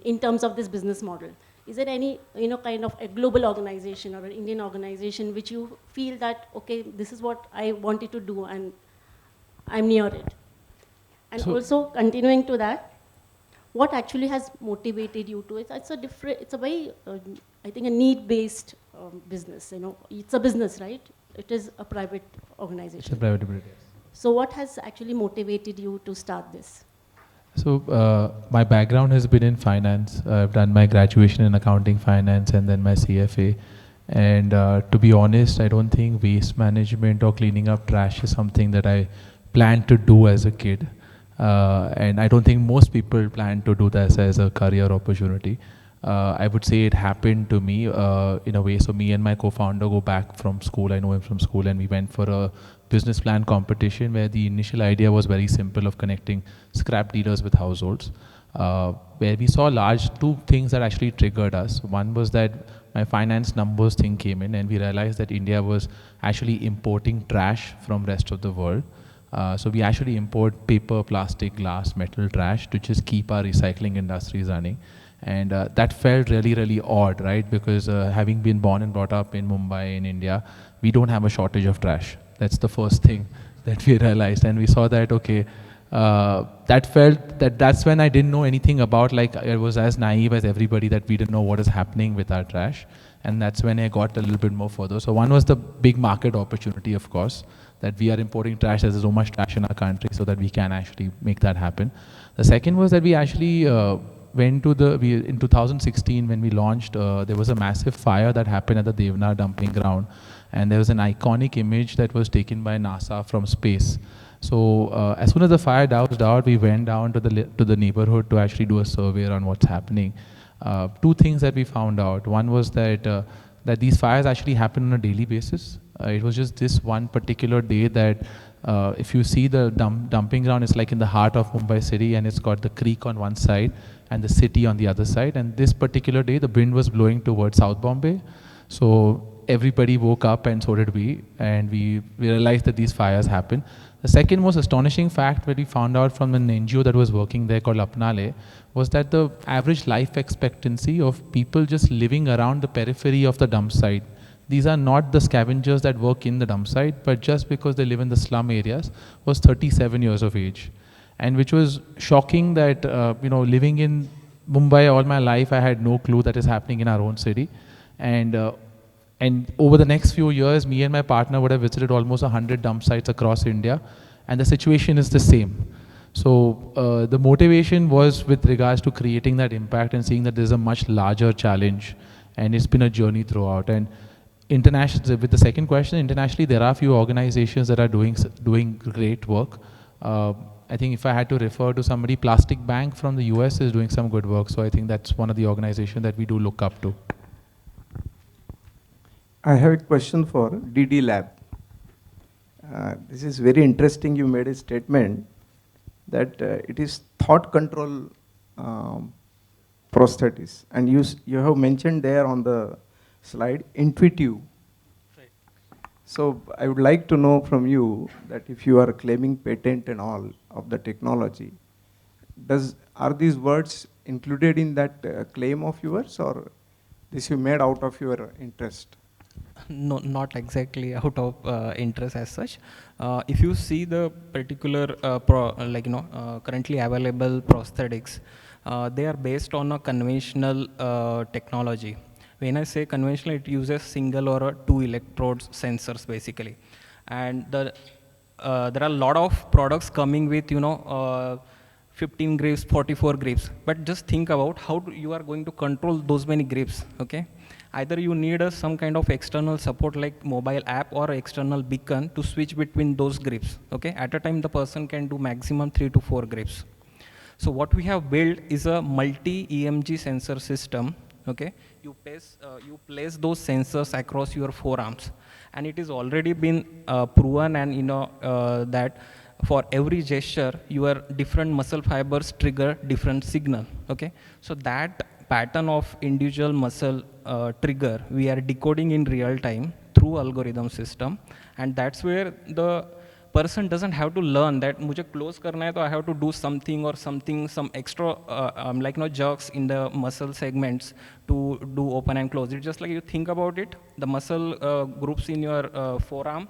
in terms of this business model? Is there any, kind of a global organization or an Indian organization which you feel that, okay, this is what I wanted to do and I'm near it? And So- also continuing to that, what actually has motivated you to it? It's a very, I think, a need-based business. It's a business, right? It is a private organization. It's a private limited, yes. So what has actually motivated you to start this? So my background has been in finance. I've done my graduation in accounting finance and then my CFA. And to be honest, I don't think waste management or cleaning up trash is something that I planned to do as a kid. And I don't think most people plan to do this as a career opportunity. I would say it happened to me in a way. So me and my co-founder go back from school. I know him from school, and we went for a business plan competition where the initial idea was very simple of connecting scrap dealers with households. Where we saw two things that actually triggered us. One was that my finance numbers thing came in, and we realized that India was actually importing trash from rest of the world. So we actually import paper, plastic, glass, metal trash to just keep our recycling industries running. And that felt really, really odd, right? Because having been born and brought up in Mumbai, in India, we don't have a shortage of trash. That's the first thing that we realized. And we saw that, okay, that's when I didn't know anything about, like, I was as naive as everybody that we didn't know what is happening with our trash. And that's when I got a little bit more further. So one was the big market opportunity, of course, that we are importing trash. There's so much trash in our country, so that we can actually make that happen. The second was that we actually in 2016 when we launched, there was a massive fire that happened at the Devnar dumping ground, and there was an iconic image that was taken by NASA from space. So as soon as the fire doused out, we went down to the neighborhood to actually do a survey on what's happening. Two things that we found out. One was that these fires actually happen on a daily basis. It was just this one particular day that if you see the dumping ground, it's like in the heart of Mumbai city, and it's got the creek on one side and the city on the other side. And this particular day, the wind was blowing towards South Bombay. So everybody woke up, and so did we, and we realized that these fires happen. The second most astonishing fact that we found out from an NGO that was working there called Apnale was that the average life expectancy of people just living around the periphery of the dump site, these are not the scavengers that work in the dump site, but just because they live in the slum areas, was 37 years of age. And which was shocking that, living in Mumbai all my life, I had no clue that is happening in our own city. And over the next few years, me and my partner would have visited almost 100 dump sites across India, and the situation is the same. So the motivation was with regards to creating that impact and seeing that there's a much larger challenge, and it's been a journey throughout. And international, with the second question, internationally there are a few organizations that are doing great work. I think if I had to refer to somebody, Plastic Bank from the US is doing some good work. So I think that's one of the organizations that we do look up to. I have a question for DD Lab. This is very interesting. You made a statement that it is thought control prosthetics, and you have mentioned there on the slide intuitive. Right. So I would like to know from you that if you are claiming patent and all of the technology, are these words included in that claim of yours, or this you made out of your interest? No, not exactly out of interest as such. If you see the particular currently available prosthetics, they are based on a conventional technology. When I say conventional, it uses single or two electrodes sensors basically, and there are a lot of products coming with 15 grips, 44 grips. But just think about how you are going to control those many grips. Okay. Either you need some kind of external support like mobile app or external beacon to switch between those grips. Okay, at a time the person can do maximum 3 to 4 grips. So what we have built is a multi-EMG sensor system. Okay, you place those sensors across your forearms, and it is already been proven, and that for every gesture your different muscle fibers trigger different signal. Okay, so that pattern of individual muscle trigger we are decoding in real time through algorithm system, and that's where the person doesn't have to learn that मुझे close करना है तो I have to do something or something, some extra jerks in the muscle segments to do open and close. It's just like you think about it, the muscle groups in your forearm,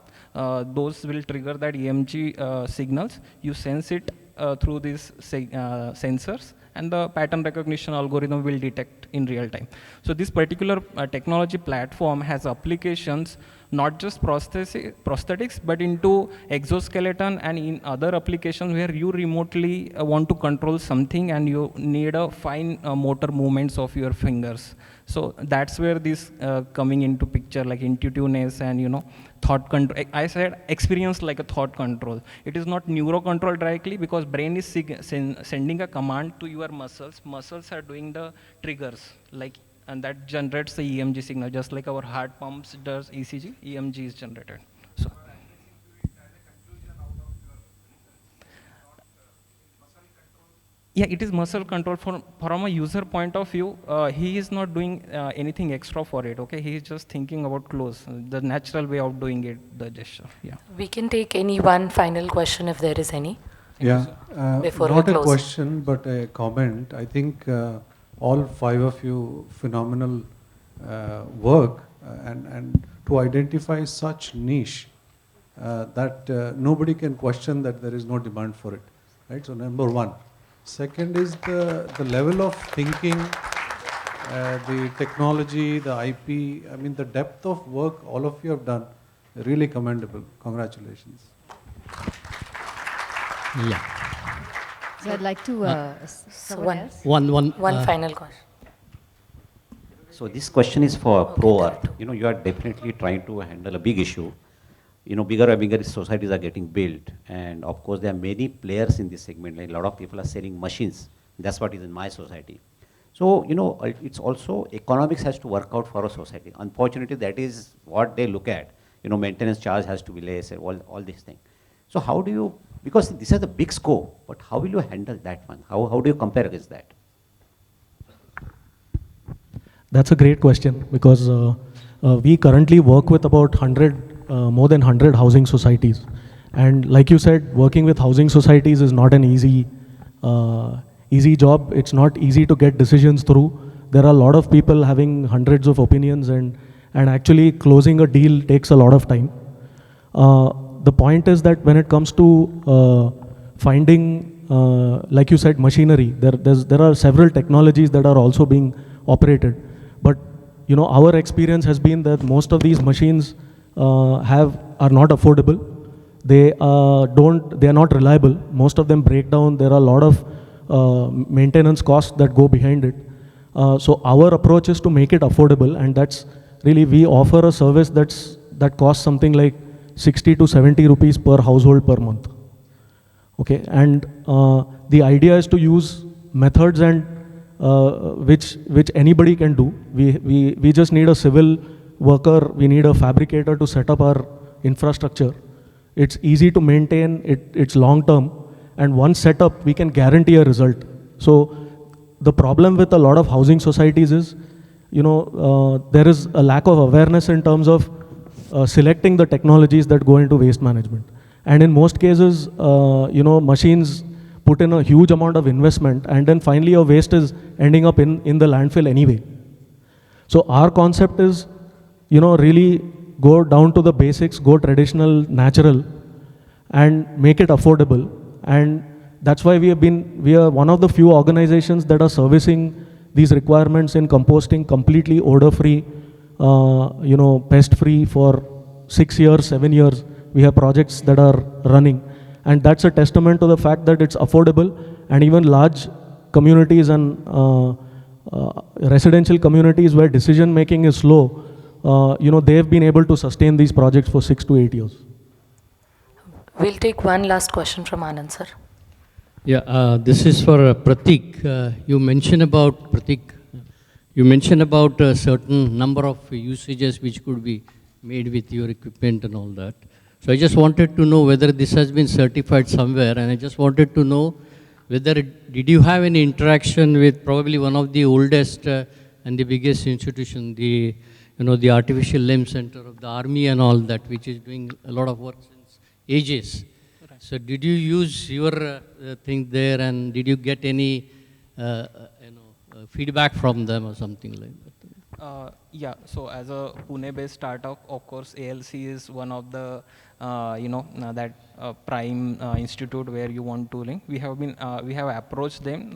those will trigger that EMG signals. You sense it through these sensors, and the pattern recognition algorithm will detect in real time. So this particular technology platform has applications not just prosthetics, but into exoskeleton and in other applications where you remotely want to control something and you need a fine motor movements of your fingers. So that's where this coming into picture, like intuitiveness and, you know, thought control. I said experience like a thought control. It is not neuro control directly, because brain is sending a command to your muscles. Muscles are doing the triggers, like, and that generates the EMG signal, just like our heart pumps does ECG, EMG is generated. So. Yeah, it is muscle control. From a user point of view, he is not doing anything extra for it, okay? He is just thinking about close, the natural way of doing it, the gesture, yeah. We can take any one final question if there is any. Yeah, Before not we a close. question, but a comment. I think all five of you, phenomenal work, and to identify such niche that nobody can question that there is no demand for it, right? So number one. Second is the level of thinking, the technology, the IP, I mean the depth of work all of you have done, really commendable. Congratulations. Yeah. So I'd like to, someone else? One final question. So this question is for Pro-Earth. You know, you are definitely trying to handle a big issue. You know, bigger and bigger societies are getting built, and of course there are many players in this segment. Like a lot of people are selling machines. That's what is in my society. So, you know, it's also economics has to work out for a society. Unfortunately, that is what they look at. You know, maintenance charge has to be less, and all these things. So how do you, because this is a big scope, but how will you handle that one? How do you compare against that? That's a great question, because we currently work with about 100, more than 100 housing societies. And like you said, working with housing societies is not an easy job. It's not easy to get decisions through. There are a lot of people having hundreds of opinions, and actually closing a deal takes a lot of time. The point is that when it comes to finding, like you said, machinery, there are several technologies that are also being operated. But you know, our experience has been that most of these machines are not affordable. They are not reliable. Most of them break down. There are a lot of maintenance costs that go behind it. So our approach is to make it affordable, and that's really, we offer a service that costs something like 60 to 70 rupees per household per month. Okay, and the idea is to use methods and which anybody can do. We just need a civil worker, we need a fabricator to set up our infrastructure. It's easy to maintain, it's long term, and once set up, we can guarantee a result. So the problem with a lot of housing societies is, you know, there is a lack of awareness in terms of selecting the technologies that go into waste management. And in most cases, you know, machines put in a huge amount of investment, and then finally your waste is ending up in the landfill anyway. So our concept is, you know, really go down to the basics, go traditional, natural, and make it affordable. And that's why we are one of the few organizations that are servicing these requirements in composting completely odor-free, you know, pest-free for 6 years, 7 years. We have projects that are running. And that's a testament to the fact that it's affordable, and even large communities and residential communities where decision making is slow, you know, they've been able to sustain these projects for 6 to 8 years. We'll take one last question from Anand, sir. Yeah, this is for Pratik. You mentioned about, Pratik, you mentioned about a certain number of usages which could be made with your equipment and all that. So I just wanted to know whether this has been certified somewhere, and I just wanted to know whether, did you have any interaction with probably one of the oldest and the biggest institution, the, you know, the Artificial Limb Center of the Army and all that, which is doing a lot of work since ages. Right. So did you use your thing there, and did you get any feedback from them or something like that? Yeah, so as a Pune-based startup, of course, ALC is one of the, that prime institute where you want tooling. We have approached them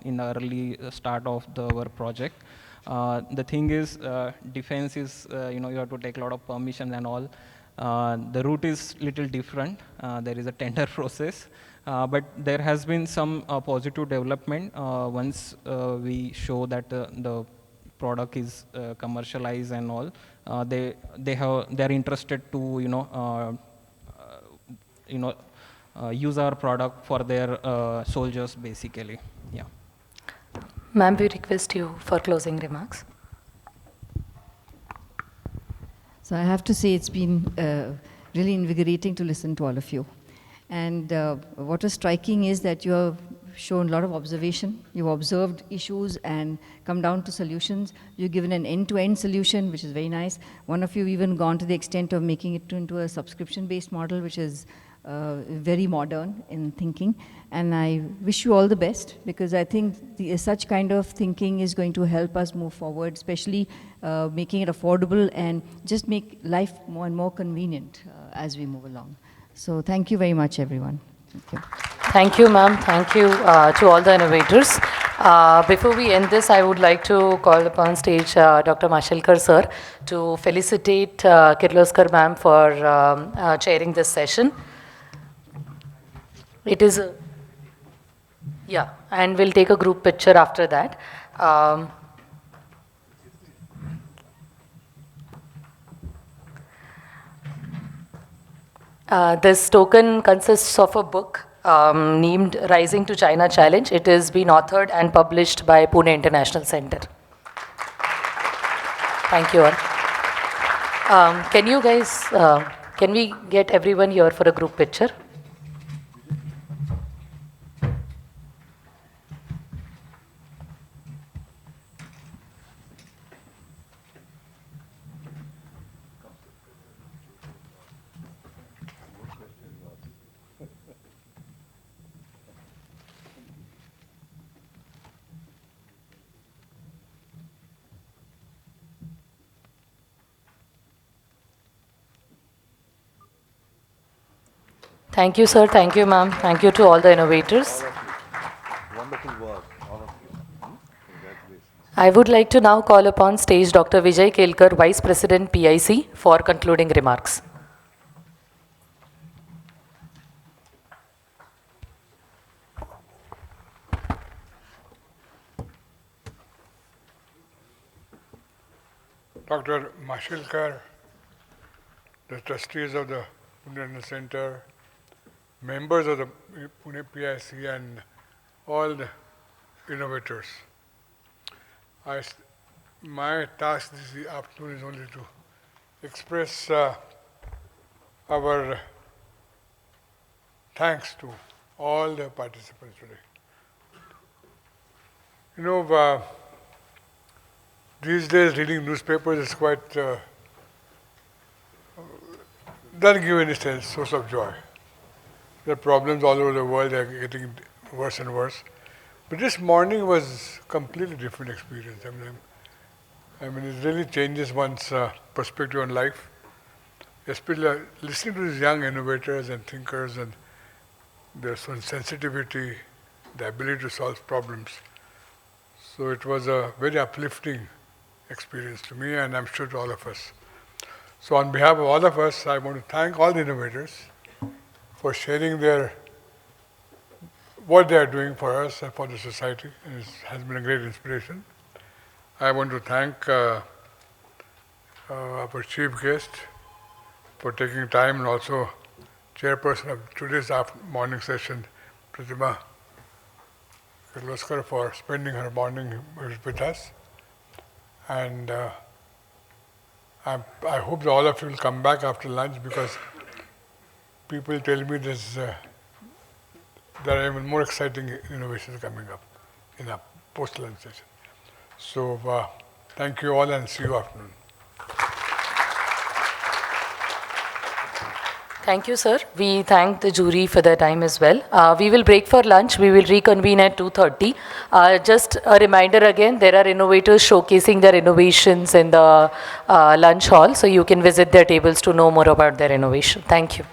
in the early start of our project. The thing is, defense is, you have to take a lot of permission and all. The route is little different. There is a tender process. But there has been some positive development once we show that the product is commercialized and all, they're interested to use our product for their soldiers basically. Yeah. Ma'am, we request you for closing remarks. So I have to say it's been really invigorating to listen to all of you. And what was striking is that you have shown a lot of observation. You've observed issues and come down to solutions. You've given an end-to-end solution, which is very nice. One of you even gone to the extent of making it into a subscription-based model, which is very modern in thinking. And I wish you all the best, because I think such kind of thinking is going to help us move forward, especially making it affordable and just make life more and more convenient as we move along. So thank you very much, everyone. Thank you. Thank you, ma'am. Thank you to all the innovators. Before we end this, I would like to call upon stage Dr. Mashelkar sir to felicitate Kirloskar ma'am for chairing this session. It is yeah, and we'll take a group picture after that. This token consists of a book named Rising to China Challenge. It has been authored and published by Pune International Center. Thank you all. Can you guys, can we get everyone here for a group picture? Thank you, sir. Thank you, ma'am. Thank you to all the innovators. Wonderful work, all of you. Congratulations. I would like to now call upon stage Dr. Vijay Kelkar, Vice President PIC, for concluding remarks. Dr. Mashelkar, the trustees of the Pune Center, members of the Pune PIC, and all the innovators. My task this afternoon is only to express our thanks to all the participants today. You know, these days reading newspapers is quite, doesn't give any source of joy. There are problems all over the world, they are getting worse and worse. But this morning was a completely different experience. I mean, it really changes one's perspective on life. Especially listening to these young innovators and thinkers and their sensitivity, the ability to solve problems. So it was a very uplifting experience to me, and I'm sure to all of us. So on behalf of all of us, I want to thank all the innovators for sharing what they are doing for us and for the society, and it has been a great inspiration. I want to thank our chief guest for taking time, and also chairperson of today's morning session, Pratima Kirloskar, for spending her morning with us. And I hope that all of you will come back after lunch, because people tell me there are even more exciting innovations coming up in a post-lunch session. So thank you all, and see you afternoon. Thank you, sir. We thank the jury for their time as well. We will break for lunch. We will reconvene at 2:30. Just a reminder again, there are innovators showcasing their innovations in the lunch hall, so you can visit their tables to know more about their innovation. Thank you.